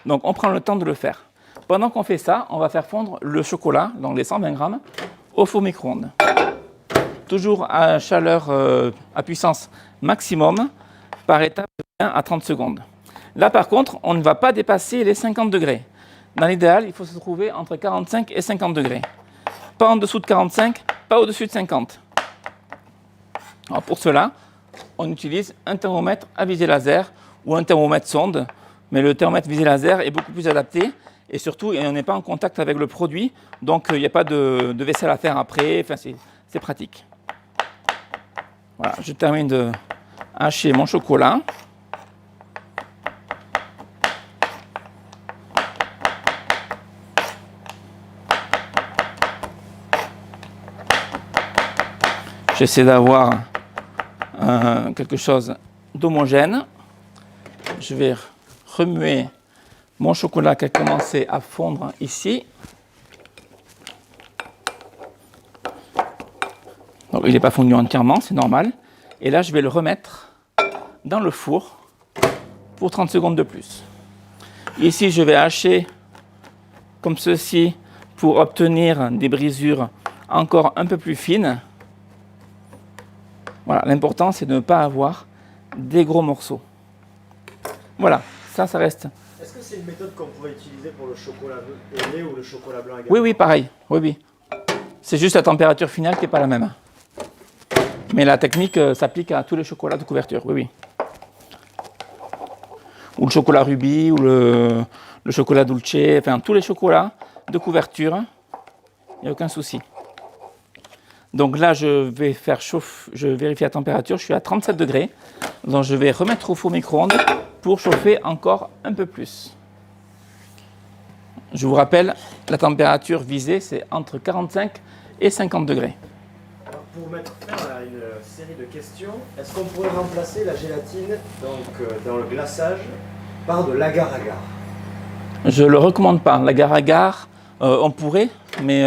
Donc on prend le temps de le faire. Pendant qu'on fait ça, on va faire fondre le chocolat, donc les 120 g, au four micro-ondes. Toujours à chaleur, à puissance maximum, par étape de 20 à 30 secondes. Là par contre, on ne va pas dépasser les 50 degrés. Dans l'idéal, il faut se trouver entre 45 et 50 degrés. Pas en dessous de 45, pas au-dessus de 50. Alors pour cela, on utilise un thermomètre à visée laser ou un thermomètre sonde, mais le thermomètre visée laser est beaucoup plus adapté et surtout on n'est pas en contact avec le produit, donc il n'y a pas de vaisselle à faire après, enfin, c'est pratique. Voilà, je termine de hacher mon chocolat. J'essaie d'avoir quelque chose d'homogène. Je vais remuer mon chocolat qui a commencé à fondre ici. Donc, il n'est pas fondu entièrement, c'est normal. Et là, je vais le remettre dans le four pour 30 secondes de plus. Ici, je vais hacher comme ceci pour obtenir des brisures encore un peu plus fines. Voilà, l'important, c'est de ne pas avoir des gros morceaux. Voilà, ça reste. Est-ce que c'est une méthode qu'on pourrait utiliser pour le chocolat au lait ou le chocolat blanc également? Oui, oui, pareil. Oui, oui. C'est juste la température finale qui n'est pas la même. Mais la technique s'applique à tous les chocolats de couverture, oui, oui. Ou le chocolat rubis, ou le chocolat dulce, enfin tous les chocolats de couverture, il n'y a aucun souci. Donc là, je vais faire chauffer, je vérifie la température, je suis à 37 degrés. Donc je vais remettre au four micro-ondes pour chauffer encore un peu plus. Je vous rappelle, la température visée, c'est entre 45 et 50 degrés. Alors pour mettre fin à une série de questions, est-ce qu'on pourrait remplacer la gélatine dans le glaçage par de l'agar-agar? Je ne le recommande pas. L'agar-agar, on pourrait, mais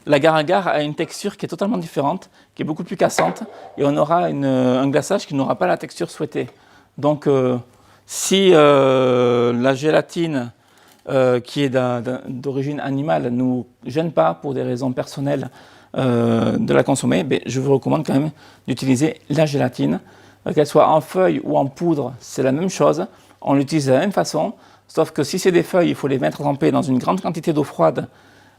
l'agar-agar a une texture qui est totalement différente, qui est beaucoup plus cassante, et on aura un glaçage qui n'aura pas la texture souhaitée. Donc, si la gélatine qui est d'origine animale ne nous gêne pas pour des raisons personnelles de la consommer, ben, je vous recommande quand même d'utiliser la gélatine. Qu'elle soit en feuille ou en poudre, c'est la même chose. On l'utilise de la même façon, sauf que si c'est des feuilles, il faut les mettre trempées dans une grande quantité d'eau froide.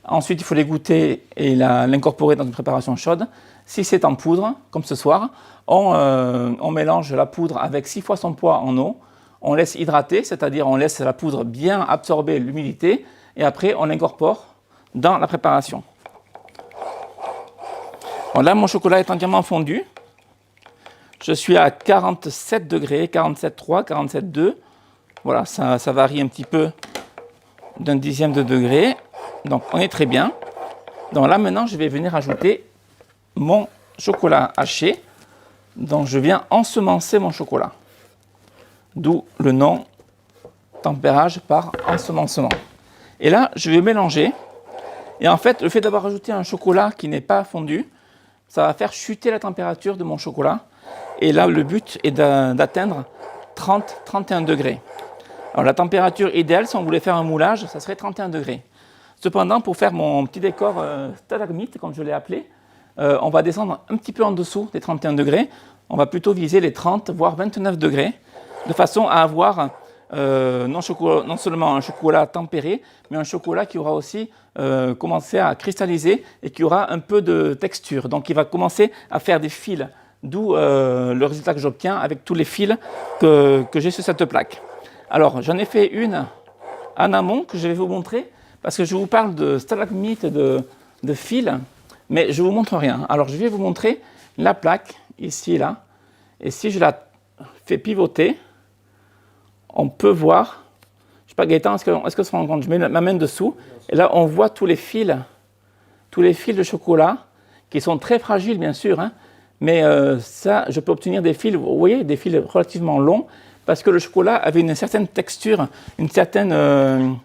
Ensuite, il faut les goûter et l'incorporer dans une préparation chaude. Si c'est en poudre, comme ce soir, on mélange la poudre avec 6 fois son poids en eau. On laisse hydrater, c'est-à-dire on laisse la poudre bien absorber l'humidité et après on l'incorpore dans la préparation. Bon, là, mon chocolat est entièrement fondu. Je suis à 47 degrés, 47,3, 47,2. Voilà, ça varie un petit peu d'un dixième de degré. Donc, on est très bien. Donc là, maintenant, je vais venir ajouter mon chocolat haché. Donc je viens ensemencer mon chocolat. D'où le nom tempérage par ensemencement. Et là, je vais mélanger. Et en fait, le fait d'avoir ajouté un chocolat qui n'est pas fondu, ça va faire chuter la température de mon chocolat. Et là, le but est d'atteindre 30-31 degrés. Alors la température idéale, si on voulait faire un moulage, ça serait 31 degrés. Cependant, pour faire mon petit décor stalagmite, comme je l'ai appelé, on va descendre un petit peu en dessous des 31 degrés. On va plutôt viser les 30, voire 29 degrés, de façon à avoir non seulement un chocolat tempéré, mais un chocolat qui aura aussi commencé à cristalliser et qui aura un peu de texture. Donc il va commencer à faire des fils, d'où le résultat que j'obtiens avec tous les fils que j'ai sur cette plaque. Alors j'en ai fait une en amont que je vais vous montrer, parce que je vous parle de stalagmites, de fils, mais je ne vous montre rien. Alors je vais vous montrer la plaque, ici et là, et si je la fais pivoter, on peut voir, je ne sais pas Gaëtan, est-ce que ça se rend compte? Je mets ma main dessous, et là on voit tous les fils de chocolat, qui sont très fragiles bien sûr, hein, mais ça, je peux obtenir des fils, vous voyez, des fils relativement longs, parce que le chocolat avait une certaine texture, une certaine...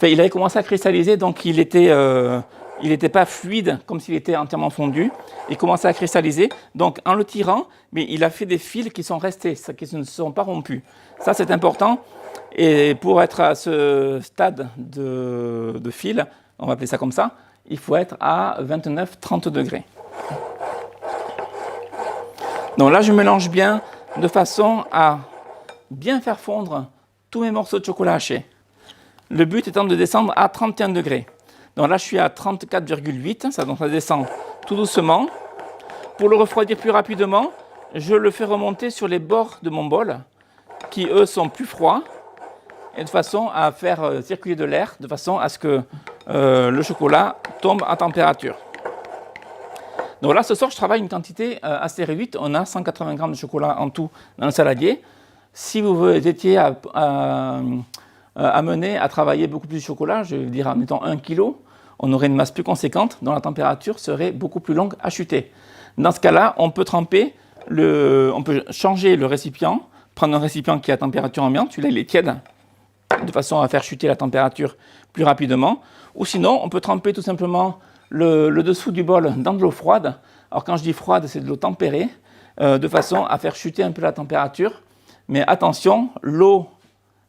il avait commencé à cristalliser, donc il n'était pas fluide, comme s'il était entièrement fondu. Il commençait à cristalliser, donc en le tirant, mais il a fait des fils qui sont restés, qui ne se sont pas rompus. Ça, c'est important. Et pour être à ce stade de fil, on va appeler ça comme ça, il faut être à 29-30 degrés. Donc là, je mélange bien de façon à bien faire fondre tous mes morceaux de chocolat haché. Le but étant de descendre à 31 degrés. Donc là, je suis à 34,8, donc ça descend tout doucement. Pour le refroidir plus rapidement, je le fais remonter sur les bords de mon bol, qui eux sont plus froids, et de façon à faire circuler de l'air, de façon à ce que le chocolat tombe en température. Donc là, ce soir, je travaille une quantité assez réduite. On a 180 grammes de chocolat en tout dans le saladier. Si vous étiez amené à travailler beaucoup plus de chocolat, je veux dire, mettons 1 kg, on aurait une masse plus conséquente dont la température serait beaucoup plus longue à chuter. Dans ce cas-là, on peut changer le récipient, prendre un récipient qui est à température ambiante, celui-là il est tiède, de façon à faire chuter la température plus rapidement. Ou sinon, on peut tremper tout simplement le dessous du bol dans de l'eau froide. Alors quand je dis froide, c'est de l'eau tempérée, de façon à faire chuter un peu la température. Mais attention, l'eau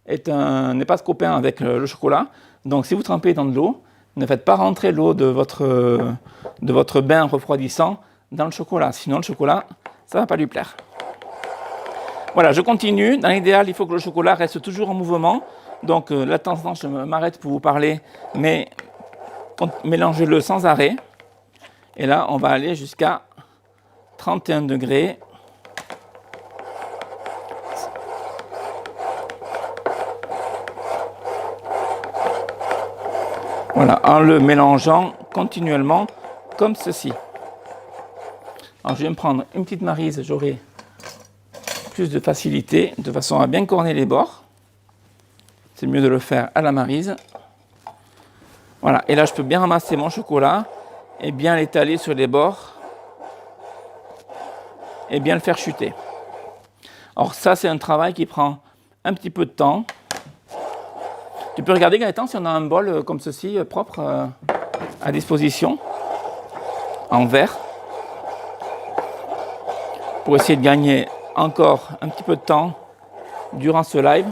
n'est pas copain avec le chocolat. Donc si vous trempez dans de l'eau, ne faites pas rentrer l'eau de votre bain refroidissant dans le chocolat. Sinon le chocolat, ça ne va pas lui plaire. Voilà, je continue. Dans l'idéal, il faut que le chocolat reste toujours en mouvement. Donc là, de temps en temps, je m'arrête pour vous parler, mais mélangez-le sans arrêt. Et là, on va aller jusqu'à 31 degrés. Voilà, en le mélangeant continuellement comme ceci. Alors je vais me prendre une petite maryse, j'aurai plus de facilité, de façon à bien corner les bords. C'est mieux de le faire à la maryse. Voilà, et là je peux bien ramasser mon chocolat et bien l'étaler sur les bords et bien le faire chuter. Alors ça c'est un travail qui prend un petit peu de temps. Tu peux regarder Gaëtan si on a un bol comme ceci, propre, à disposition, en verre, pour essayer de gagner encore un petit peu de temps durant ce live.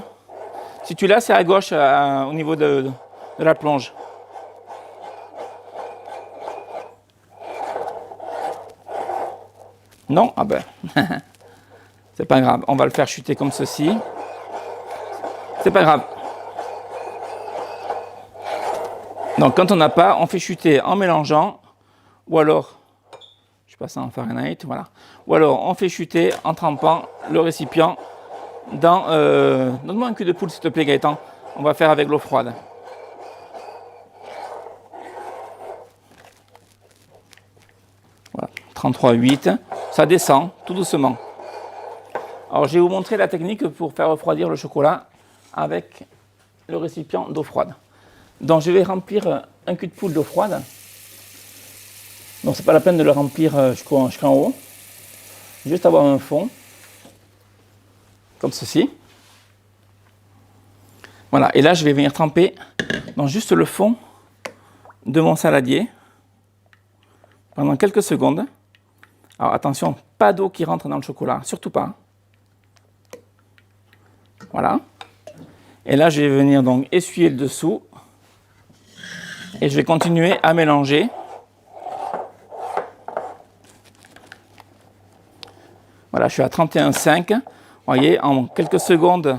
Si tu l'as, c'est à gauche au niveau de la plonge. Non? Ah ben, c'est pas grave, on va le faire chuter comme ceci. C'est pas grave. Donc quand on n'a pas, on fait chuter en mélangeant, ou alors, je passe en Fahrenheit, voilà. Ou alors on fait chuter en trempant le récipient dans... Donne-moi un cul de poule s'il te plaît Gaëtan, on va faire avec l'eau froide. Voilà, 33,8, ça descend tout doucement. Alors je vais vous montrer la technique pour faire refroidir le chocolat avec le récipient d'eau froide. Donc je vais remplir un cul de poule d'eau froide. Donc c'est pas la peine de le remplir jusqu'en haut. juste avoir un fond, comme ceci. Voilà, et là je vais venir tremper dans juste le fond de mon saladier pendant quelques secondes. Alors attention, pas d'eau qui rentre dans le chocolat, surtout pas. Voilà. Et là je vais venir donc essuyer le dessous et je vais continuer à mélanger. Voilà, je suis à 31,5. Vous voyez, en quelques secondes,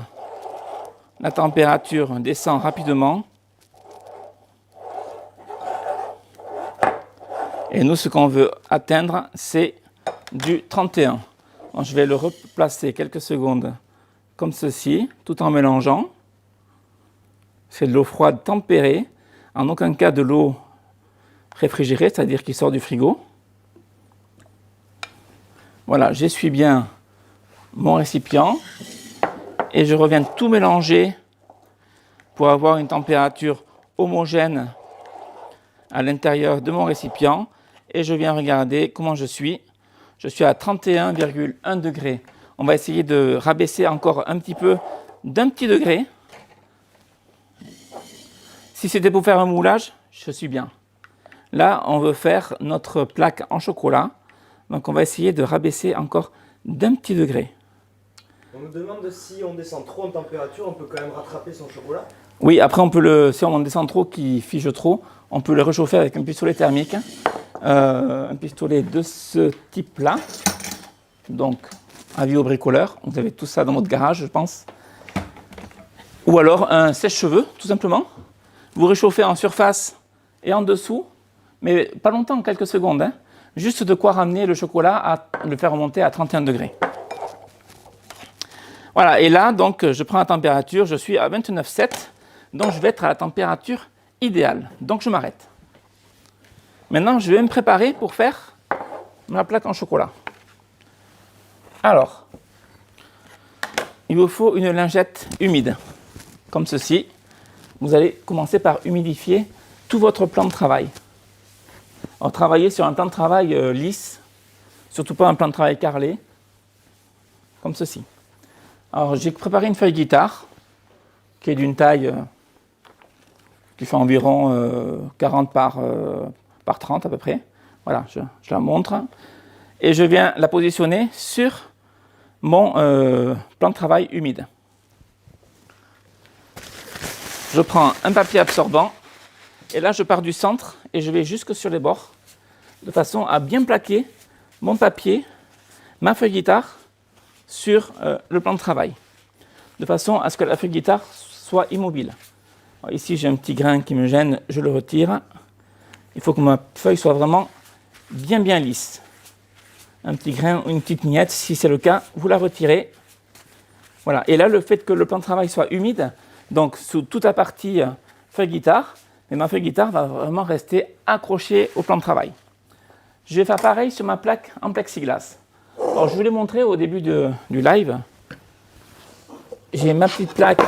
la température descend rapidement. Et nous, ce qu'on veut atteindre, c'est du 31. Donc, je vais le replacer quelques secondes comme ceci, tout en mélangeant. C'est de l'eau froide tempérée, en aucun cas de l'eau réfrigérée, c'est-à-dire qui sort du frigo. Voilà, j'essuie bien mon récipient et je reviens tout mélanger pour avoir une température homogène à l'intérieur de mon récipient et je viens regarder comment je suis. Je suis à 31,1 degrés. On va essayer de rabaisser encore un petit peu d'un petit degré. Si c'était pour faire un moulage, je suis bien. Là, on veut faire notre plaque en chocolat. Donc, on va essayer de rabaisser encore d'un petit degré. On nous demande si on descend trop en température, on peut quand même rattraper son chocolat. Oui, après, si on descend trop, qu'il fige trop, on peut le réchauffer avec un pistolet thermique. Un pistolet de ce type-là. Donc, avis aux bricoleurs. Vous avez tout ça dans votre garage, je pense. Ou alors un sèche-cheveux, tout simplement. Vous réchauffez en surface et en dessous, mais pas longtemps, quelques secondes. Hein. Juste de quoi ramener le chocolat à le faire remonter à 31 degrés. Voilà, et là, donc, je prends la température, je suis à 29,7, donc je vais être à la température idéale. Donc, je m'arrête. Maintenant, je vais me préparer pour faire ma plaque en chocolat. Alors, il vous faut une lingette humide, comme ceci. Vous allez commencer par humidifier tout votre plan de travail. Alors, travaillez sur un plan de travail lisse, surtout pas un plan de travail carrelé, comme ceci. Alors, j'ai préparé une feuille guitare, qui est d'une taille qui fait environ 40 par 30 à peu près. Voilà, je la montre. Et je viens la positionner sur mon plan de travail humide. Je prends un papier absorbant et là je pars du centre et je vais jusque sur les bords de façon à bien plaquer mon papier, ma feuille guitare sur le plan de travail de façon à ce que la feuille guitare soit immobile. Alors ici j'ai un petit grain qui me gêne, je le retire. Il faut que ma feuille soit vraiment bien lisse. Un petit grain ou une petite miette, si c'est le cas, vous la retirez. Voilà. Et là, le fait que le plan de travail soit humide, donc sous toute la partie feuille guitare, mais ma feuille guitare va vraiment rester accrochée au plan de travail. Je vais faire pareil sur ma plaque en plexiglas. Alors, je vous l'ai montré au début du live. J'ai ma petite plaque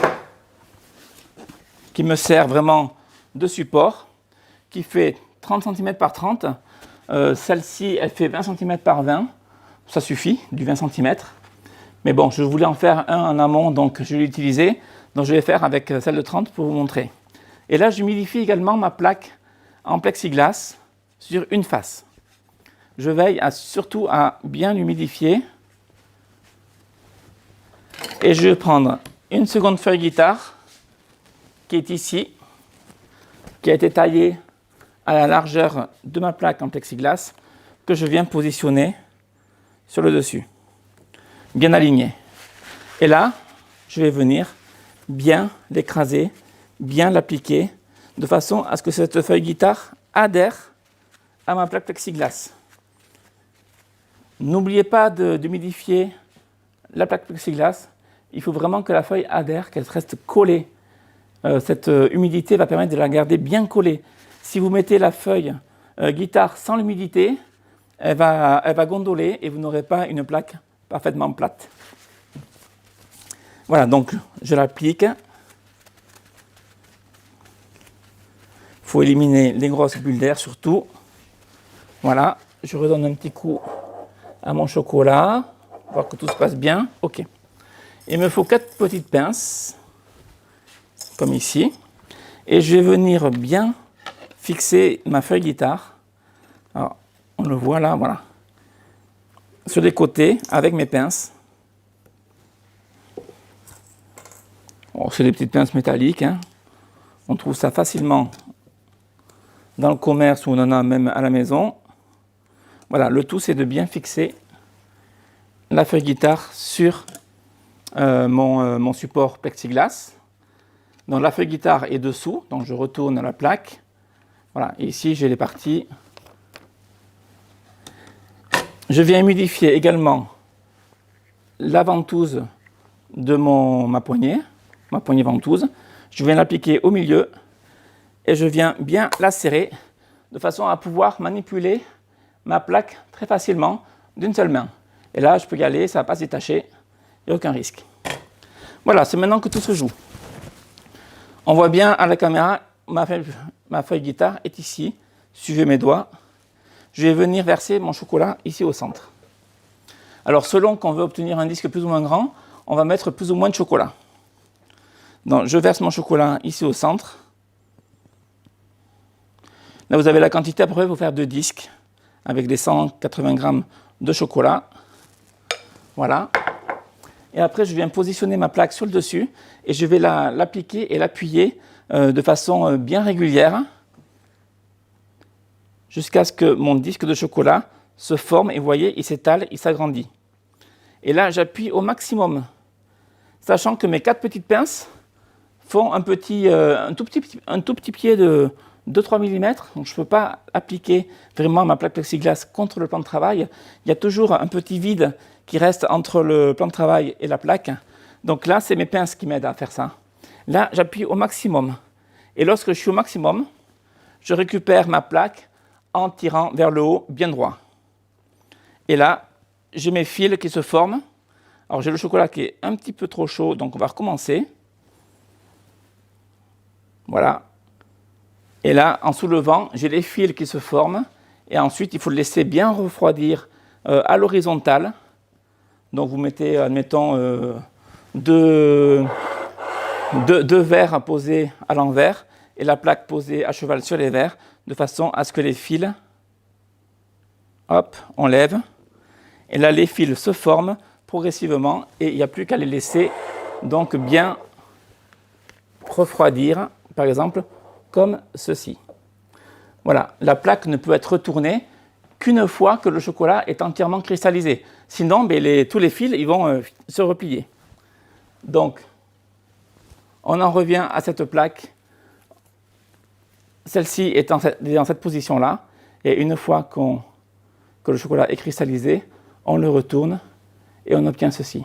qui me sert vraiment de support, qui fait 30 cm par 30. Celle-ci, elle fait 20 cm par 20. Ça suffit, du 20 cm. Mais bon, je voulais en faire un en amont, donc je l'ai utilisé. Donc je vais faire avec celle de 30 pour vous montrer. Et là, j'humidifie également ma plaque en plexiglas sur une face. Je veille surtout à bien l'humidifier. Et je vais prendre une seconde feuille guitare qui est ici, qui a été taillée à la largeur de ma plaque en plexiglas, que je viens positionner sur le dessus, bien aligné. Et là, je vais venir bien l'écraser, bien l'appliquer, de façon à ce que cette feuille guitare adhère à ma plaque plexiglas. N'oubliez pas d'humidifier la plaque plexiglas. Il faut vraiment que la feuille adhère, qu'elle reste collée. Cette humidité va permettre de la garder bien collée. Si vous mettez la feuille guitare sans l'humidité, elle va gondoler et vous n'aurez pas une plaque parfaitement plate. Voilà, donc je l'applique. Il faut éliminer les grosses bulles d'air surtout. Voilà, je redonne un petit coup à mon chocolat, voir que tout se passe bien. Ok. Il me faut 4 petites pinces, comme ici. Et je vais venir bien fixer ma feuille guitare. Alors, on le voit là, voilà. Sur les côtés, avec mes pinces. Bon, c'est des petites pinces métalliques, hein. On trouve ça facilement dans le commerce ou on en a même à la maison. Voilà, le tout c'est de bien fixer la feuille guitare sur mon support plexiglas. Donc la feuille guitare est dessous, donc je retourne la plaque. Voilà, et ici j'ai les parties. Je viens humidifier également la ventouse de ma poignée ventouse. Je viens l'appliquer au milieu et je viens bien la serrer de façon à pouvoir manipuler ma plaque très facilement d'une seule main. Et là, je peux y aller, ça ne va pas se détacher, il n'y a aucun risque. Voilà, c'est maintenant que tout se joue. On voit bien à la caméra, ma feuille guitare est ici. Suivez mes doigts. Je vais venir verser mon chocolat ici au centre. Alors, selon qu'on veut obtenir un disque plus ou moins grand, on va mettre plus ou moins de chocolat. Donc, je verse mon chocolat ici au centre. Là, vous avez la quantité à peu près pour faire 2 disques avec les 180 grammes de chocolat. Voilà. Et après, je viens positionner ma plaque sur le dessus et je vais l'appliquer et l'appuyer de façon bien régulière jusqu'à ce que mon disque de chocolat se forme et vous voyez, il s'étale, il s'agrandit. Et là, j'appuie au maximum, sachant que mes 4 petites pinces font un tout petit pied de 2-3 mm, donc je ne peux pas appliquer vraiment ma plaque plexiglas contre le plan de travail. Il y a toujours un petit vide qui reste entre le plan de travail et la plaque. Donc là, c'est mes pinces qui m'aident à faire ça. Là, j'appuie au maximum. Et lorsque je suis au maximum, je récupère ma plaque en tirant vers le haut bien droit. Et là, j'ai mes fils qui se forment. Alors j'ai le chocolat qui est un petit peu trop chaud, donc on va recommencer. Voilà. Et là, en soulevant, j'ai les fils qui se forment. Et ensuite, il faut le laisser bien refroidir à l'horizontale. Donc vous mettez, admettons, deux verres posés à l'envers et la plaque posée à cheval sur les verres, de façon à ce que les fils, hop, on lève. Et là, les fils se forment progressivement et il n'y a plus qu'à les laisser donc bien refroidir, par exemple, comme ceci. Voilà, la plaque ne peut être retournée qu'une fois que le chocolat est entièrement cristallisé. Sinon, tous les fils ils vont se replier. Donc, on en revient à cette plaque. Celle-ci est dans cette position-là. Et une fois que le chocolat est cristallisé, on le retourne et on obtient ceci.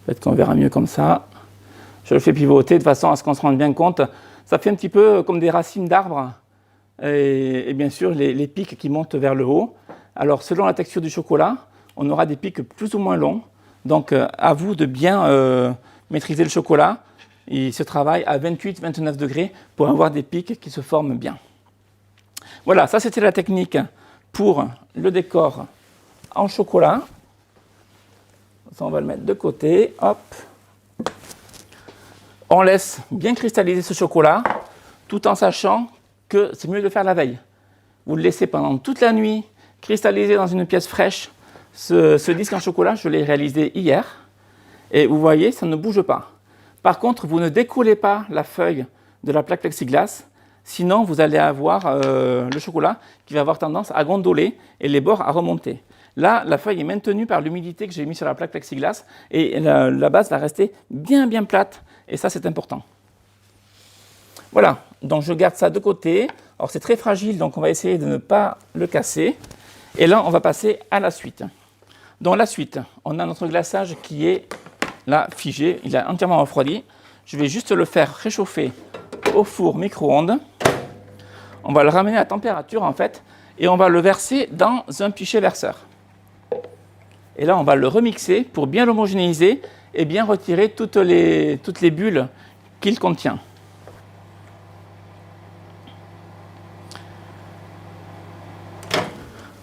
Peut-être qu'on verra mieux comme ça. Je le fais pivoter de façon à ce qu'on se rende bien compte. Ça fait un petit peu comme des racines d'arbres. Et bien sûr, les pics qui montent vers le haut. Alors, selon la texture du chocolat, on aura des pics plus ou moins longs. Donc, à vous de bien maîtriser le chocolat. Il se travaille à 28-29 degrés pour avoir des pics qui se forment bien. Voilà, ça c'était la technique pour le décor en chocolat. Ça, on va le mettre de côté. Hop. On laisse bien cristalliser ce chocolat, tout en sachant que c'est mieux de le faire la veille. Vous le laissez pendant toute la nuit, cristalliser dans une pièce fraîche. Ce disque en chocolat, je l'ai réalisé hier. Et vous voyez, ça ne bouge pas. Par contre, vous ne décollez pas la feuille de la plaque plexiglas, sinon vous allez avoir le chocolat qui va avoir tendance à gondoler et les bords à remonter. Là, la feuille est maintenue par l'humidité que j'ai mise sur la plaque plexiglas et la base va rester bien plate. Et ça, c'est important. Voilà, donc je garde ça de côté. Alors c'est très fragile, donc on va essayer de ne pas le casser. Et là, on va passer à la suite. Dans la suite, on a notre glaçage qui est là figé, il est entièrement refroidi. Je vais juste le faire réchauffer au four micro-ondes. On va le ramener à température en fait, et on va le verser dans un pichet verseur. Et là, on va le remixer pour bien l'homogénéiser et bien retirer toutes les bulles qu'il contient.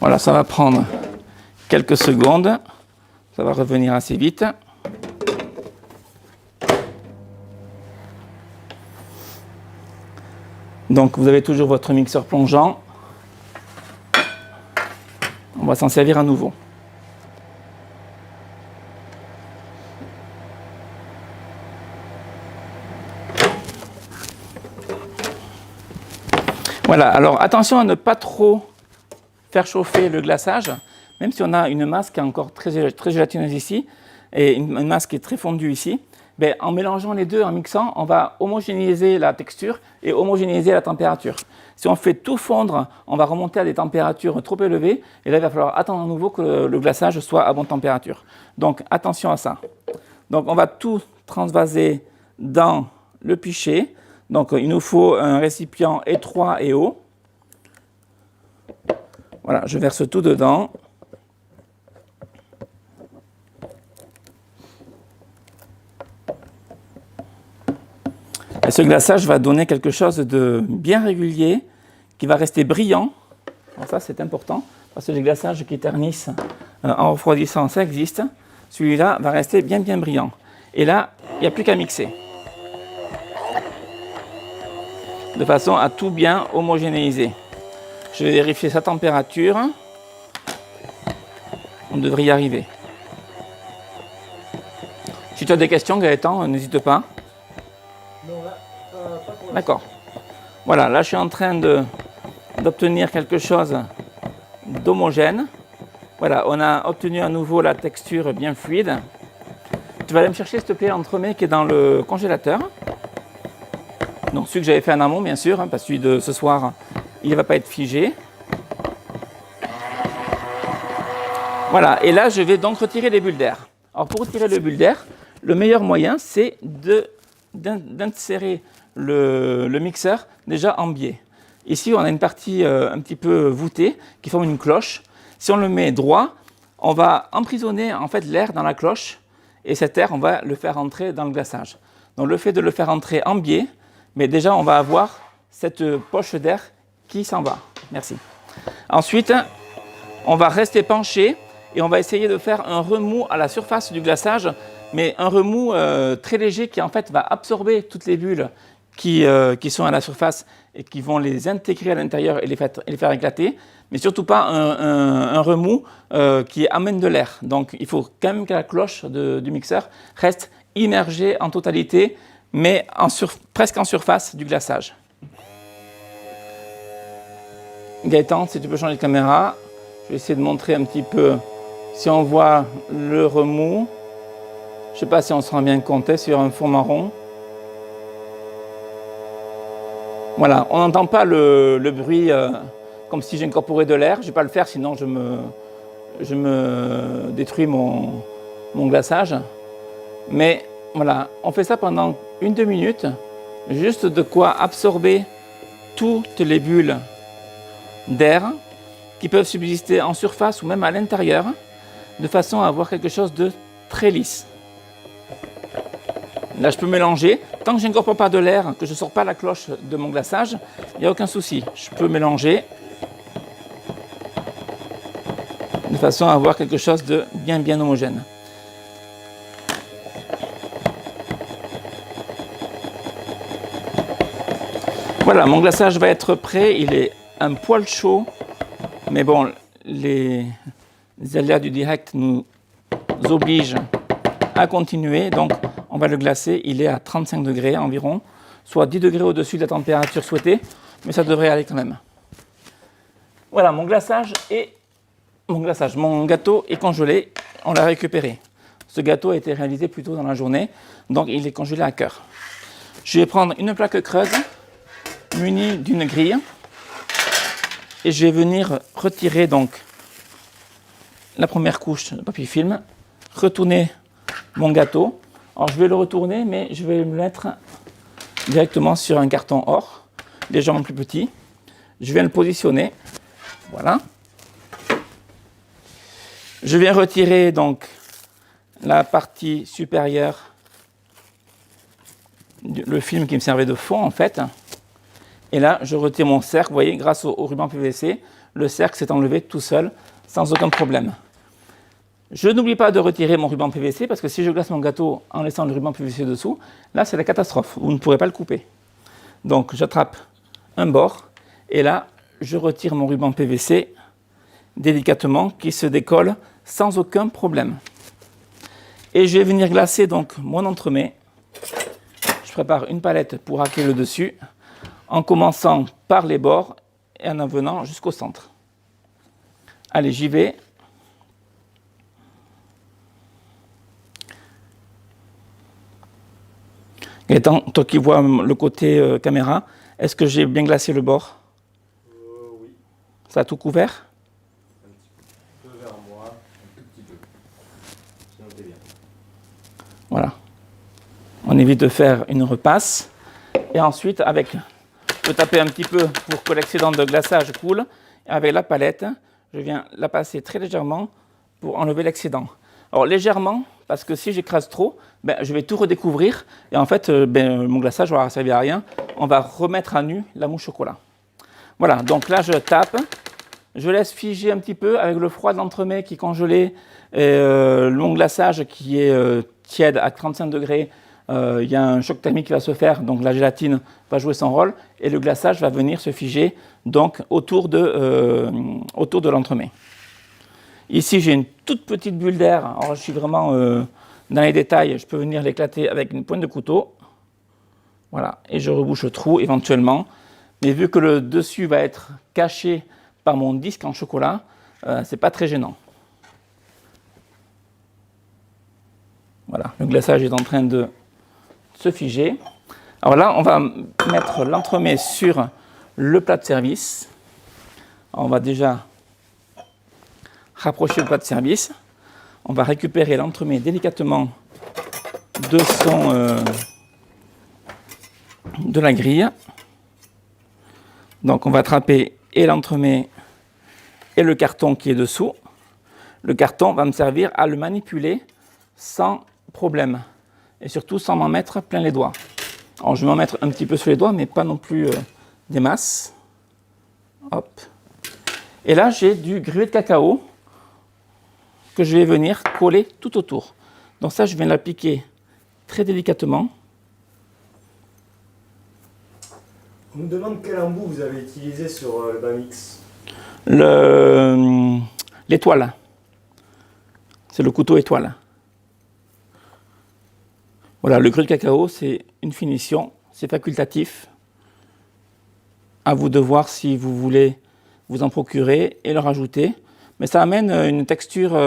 Voilà, ça va prendre quelques secondes. Ça va revenir assez vite. Donc vous avez toujours votre mixeur plongeant. On va s'en servir à nouveau. Voilà, alors attention à ne pas trop faire chauffer le glaçage, même si on a une masse qui est encore très gélatineuse ici, et une masse qui est très fondue ici. Ben, en mélangeant les deux, en mixant, on va homogénéiser la texture et homogénéiser la température. Si on fait tout fondre, on va remonter à des températures trop élevées, et là il va falloir attendre à nouveau que le glaçage soit à bonne température. Donc attention à ça. Donc on va tout transvaser dans le pichet. Donc il nous faut un récipient étroit et haut. Voilà, je verse tout dedans. Et ce glaçage va donner quelque chose de bien régulier, qui va rester brillant. Alors ça c'est important, parce que les glaçages qui ternissent en refroidissant, ça existe. Celui-là va rester bien brillant. Et là, il n'y a plus qu'à mixer. De façon à tout bien homogénéiser. Je vais vérifier sa température. On devrait y arriver. Si tu as des questions, Gaëtan, n'hésite pas. Non, là, pas pour l'instant. D'accord. Voilà, là je suis en train d'obtenir quelque chose d'homogène. Voilà, on a obtenu à nouveau la texture bien fluide. Tu vas aller me chercher, s'il te plaît, l'entremets qui est dans le congélateur. Donc celui que j'avais fait en amont, bien sûr, parce que celui de ce soir, il ne va pas être figé. Voilà, et là je vais donc retirer les bulles d'air. Alors pour retirer les bulles d'air, le meilleur moyen c'est d'insérer le mixeur déjà en biais. Ici on a une partie un petit peu voûtée qui forme une cloche. Si on le met droit, on va emprisonner en fait l'air dans la cloche et cet air on va le faire entrer dans le glaçage. Donc le fait de le faire entrer en biais, mais déjà on va avoir cette poche d'air qui s'en va. Merci. Ensuite, on va rester penché et on va essayer de faire un remous à la surface du glaçage, mais un remous très léger qui en fait va absorber toutes les bulles qui sont à la surface et qui vont les intégrer à l'intérieur et les faire éclater, mais surtout pas un remous qui amène de l'air. Donc il faut quand même que la cloche du mixeur reste immergée en totalité, mais presque en surface du glaçage. Gaëtan, si tu peux changer de caméra, je vais essayer de montrer un petit peu si on voit le remous. Je ne sais pas si on se rend bien compte sur un fond marron. Voilà, on n'entend pas le bruit comme si j'incorporais de l'air. Je ne vais pas le faire, sinon je me détruis mon glaçage. Mais voilà, on fait ça pendant 1-2 minutes, juste de quoi absorber toutes les bulles d'air qui peuvent subsister en surface ou même à l'intérieur, de façon à avoir quelque chose de très lisse. Là, je peux mélanger. Tant que je n'incorpore pas de l'air, que je ne sors pas la cloche de mon glaçage, il n'y a aucun souci. Je peux mélanger de façon à avoir quelque chose de bien homogène. Voilà, mon glaçage va être prêt. Il est un poil chaud, mais bon, les aléas du direct nous obligent à continuer. Donc, on va le glacer. Il est à 35 degrés environ, soit 10 degrés au-dessus de la température souhaitée, mais ça devrait aller quand même. Voilà, mon gâteau est congelé. On l'a récupéré. Ce gâteau a été réalisé plus tôt dans la journée, donc il est congelé à cœur. Je vais prendre une plaque creuse munie d'une grille et je vais venir retirer donc la première couche de papier film, retourner mon gâteau. Alors je vais le retourner, mais je vais le mettre directement sur un carton or, légèrement plus petit. Je viens le positionner, voilà. Je viens retirer donc la partie supérieure, le film qui me servait de fond en fait. Et là, je retire mon cercle, vous voyez, grâce au ruban PVC, le cercle s'est enlevé tout seul, sans aucun problème. Je n'oublie pas de retirer mon ruban PVC, parce que si je glace mon gâteau en laissant le ruban PVC dessous, là c'est la catastrophe, vous ne pourrez pas le couper. Donc j'attrape un bord, et là je retire mon ruban PVC délicatement, qui se décolle sans aucun problème. Et je vais venir glacer donc mon entremets. Je prépare une palette pour racler le dessus, en commençant par les bords et en venant jusqu'au centre. Allez, j'y vais. Gaëtan, toi qui vois le côté caméra, est-ce que j'ai bien glacé le bord? Oui. Ça a tout couvert? Un petit peu vers moi, un tout petit peu. Sinon t'es bien. Voilà. On évite de faire une repasse. Et ensuite, je taper un petit peu pour que l'excédent de glaçage coule. Et avec la palette, je viens la passer très légèrement pour enlever l'excédent. Alors légèrement, parce que si j'écrase trop, je vais tout redécouvrir. Et en fait, mon glaçage n'aura servi à rien. On va remettre à nu la mousse chocolat. Voilà, donc là je tape. Je laisse figer un petit peu avec le froid de l'entremet qui est congelé, mon glaçage qui est tiède à 35 degrés. Il y a un choc thermique qui va se faire, donc la gélatine va jouer son rôle et le glaçage va venir se figer donc, autour de l'entremet. Ici, j'ai une toute petite bulle d'air. Alors, je suis vraiment dans les détails. Je peux venir l'éclater avec une pointe de couteau. Voilà, et je rebouche le trou éventuellement. Mais vu que le dessus va être caché par mon disque en chocolat, c'est pas très gênant. Voilà, le glaçage est en train de se figer. Alors là, on va mettre l'entremet sur le plat de service. On va déjà rapprocher le plat de service. On va récupérer l'entremet délicatement de la grille. Donc on va attraper et l'entremet et le carton qui est dessous. Le carton va me servir à le manipuler sans problème. Et surtout sans m'en mettre plein les doigts. Alors je vais m'en mettre un petit peu sur les doigts, mais pas non plus des masses. Hop. Et là, j'ai du gruau de cacao que je vais venir coller tout autour. Donc ça, je viens l'appliquer très délicatement. On me demande quel embout vous avez utilisé sur le Bamix. L'étoile. C'est le couteau étoile. Voilà, le gruau de cacao, c'est une finition, c'est facultatif. À vous de voir si vous voulez vous en procurer et le rajouter. Mais ça amène une texture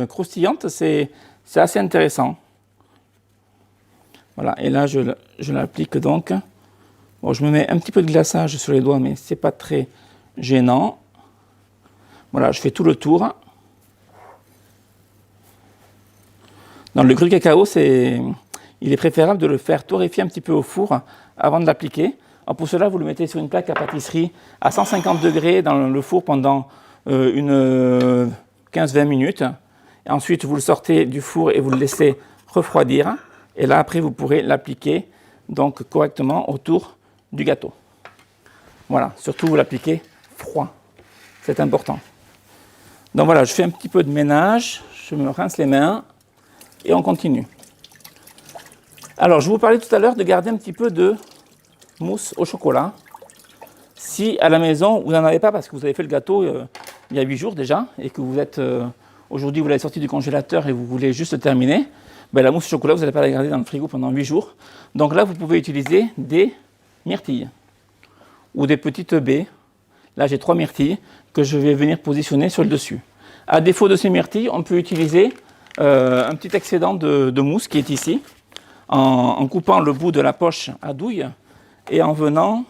croustillante, c'est assez intéressant. Voilà, et là, je l'applique donc. Bon, je me mets un petit peu de glaçage sur les doigts, mais ce n'est pas très gênant. Voilà, je fais tout le tour. Dans le gruau de cacao, il est préférable de le faire torréfier un petit peu au four avant de l'appliquer. Pour cela, vous le mettez sur une plaque à pâtisserie à 150 degrés dans le four pendant une 15-20 minutes. Et ensuite, vous le sortez du four et vous le laissez refroidir. Et là, après, vous pourrez l'appliquer donc correctement autour du gâteau. Voilà, surtout vous l'appliquez froid. C'est important. Donc voilà, je fais un petit peu de ménage, je me rince les mains et on continue. Alors, je vous parlais tout à l'heure de garder un petit peu de mousse au chocolat. Si à la maison, vous n'en avez pas parce que vous avez fait le gâteau il y a 8 jours déjà et que vous êtes aujourd'hui, vous l'avez sorti du congélateur et vous voulez juste le terminer, la mousse au chocolat, vous n'allez pas la garder dans le frigo pendant 8 jours. Donc là, vous pouvez utiliser des myrtilles ou des petites baies. Là, j'ai 3 myrtilles que je vais venir positionner sur le dessus. À défaut de ces myrtilles, on peut utiliser un petit excédent de mousse qui est ici, en coupant le bout de la poche à douille et en venant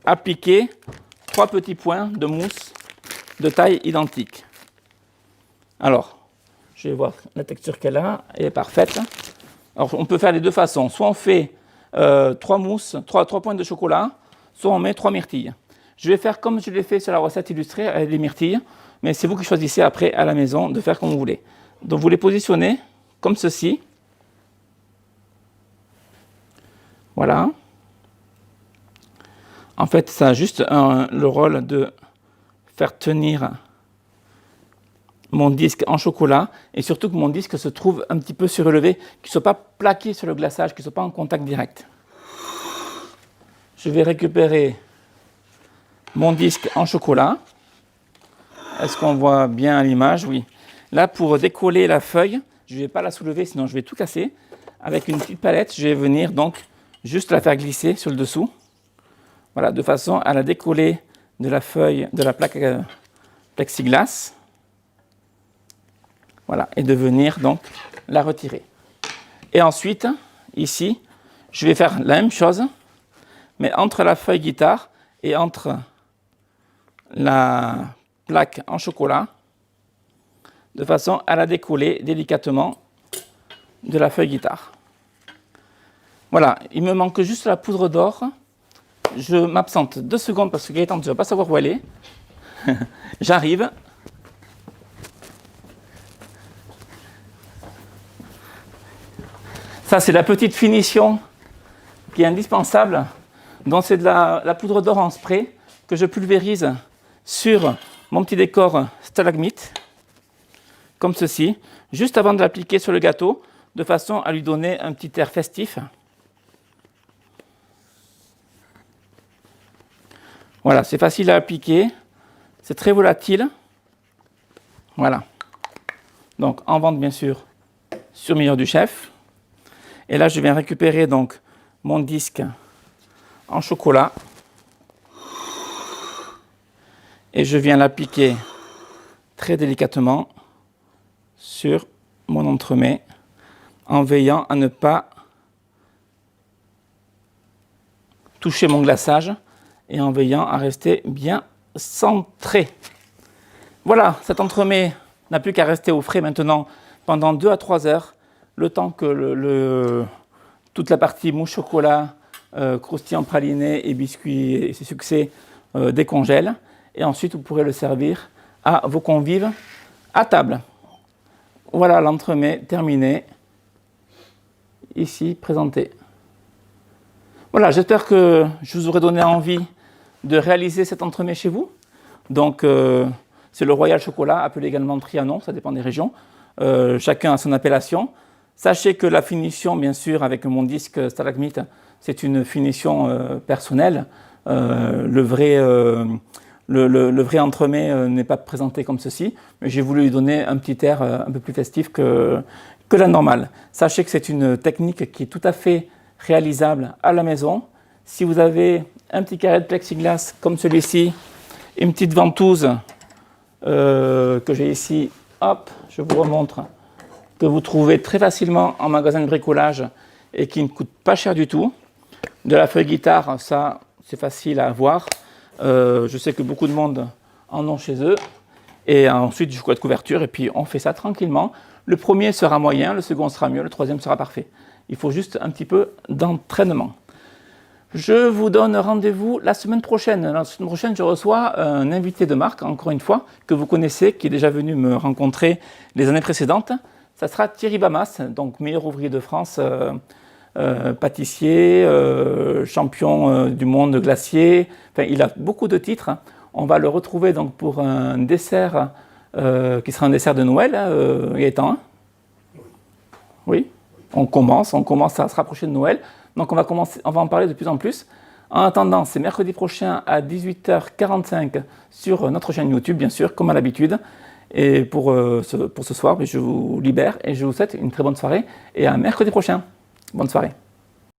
appliquer 3 petits points de mousse de taille identique. Alors, je vais voir la texture qu'elle a, elle est parfaite. Alors, on peut faire les deux façons. Soit on fait 3 points de chocolat, soit on met 3 myrtilles. Je vais faire comme je l'ai fait sur la recette illustrée avec les myrtilles, mais c'est vous qui choisissez après à la maison de faire comme vous voulez. Donc vous les positionnez comme ceci. Voilà. En fait, ça a juste le rôle de faire tenir mon disque en chocolat et surtout que mon disque se trouve un petit peu surélevé, qu'il ne soit pas plaqué sur le glaçage, qu'il ne soit pas en contact direct. Je vais récupérer mon disque en chocolat. Est-ce qu'on voit bien à l'image? Oui. Là, pour décoller la feuille, je ne vais pas la soulever, sinon je vais tout casser. Avec une petite palette, je vais venir donc juste la faire glisser sur le dessous. Voilà, de façon à la décoller de la feuille, de la plaque plexiglas. Voilà, et de venir donc la retirer. Et ensuite, ici, je vais faire la même chose, mais entre la feuille guitare et entre la plaque en chocolat, de façon à la décoller délicatement de la feuille guitare. Voilà, il me manque juste la poudre d'or. Je m'absente 2 secondes parce que Gaëtan, tu ne vas pas savoir où elle est. J'arrive. Ça, c'est la petite finition qui est indispensable. Donc, c'est de la poudre d'or en spray que je pulvérise sur mon petit décor stalagmite, comme ceci, juste avant de l'appliquer sur le gâteau, de façon à lui donner un petit air festif. Voilà, c'est facile à appliquer, c'est très volatile. Voilà. Donc, en vente, bien sûr, sur Meilleur du Chef. Et là, je viens récupérer donc mon disque en chocolat. Et je viens l'appliquer très délicatement sur mon entremets, en veillant à ne pas toucher mon glaçage et en veillant à rester bien centré. Voilà, cet entremets n'a plus qu'à rester au frais maintenant pendant 2 à 3 heures, le temps que toute la partie mousse chocolat, croustillant praliné et biscuits et ses succès décongèlent. Et ensuite, vous pourrez le servir à vos convives à table. Voilà l'entremets terminé, ici présenté. Voilà, j'espère que je vous aurai donné envie de réaliser cet entremets chez vous. Donc, c'est le Royal Chocolat, appelé également Trianon, ça dépend des régions. Chacun a son appellation. Sachez que la finition, bien sûr, avec mon disque stalagmite, c'est une finition personnelle. Le vrai entremets n'est pas présenté comme ceci, mais j'ai voulu lui donner un petit air un peu plus festif que la normale. Sachez que c'est une technique qui est tout à fait réalisable à la maison. Si vous avez un petit carré de plexiglas comme celui-ci, une petite ventouse que j'ai ici, hop, je vous remontre, que vous trouvez très facilement en magasin de bricolage et qui ne coûte pas cher du tout. De la feuille guitare, ça c'est facile à avoir. Je sais que beaucoup de monde en ont chez eux. Et ensuite du chocolat de couverture et puis on fait ça tranquillement. Le premier sera moyen, le second sera mieux, le troisième sera parfait. Il faut juste un petit peu d'entraînement. Je vous donne rendez-vous la semaine prochaine. La semaine prochaine, je reçois un invité de marque, encore une fois, que vous connaissez, qui est déjà venu me rencontrer les années précédentes. Ça sera Thierry Bamas, donc meilleur ouvrier de France, pâtissier, champion du monde glacier. Enfin, il a beaucoup de titres. On va le retrouver donc pour un dessert qui sera un dessert de Noël, Gaëtan. Oui, on commence à se rapprocher de Noël. Donc on va en parler de plus en plus. En attendant, c'est mercredi prochain à 18h45 sur notre chaîne YouTube, bien sûr, comme à l'habitude. Et pour ce soir, je vous libère et je vous souhaite une très bonne soirée et à mercredi prochain. Bonne soirée.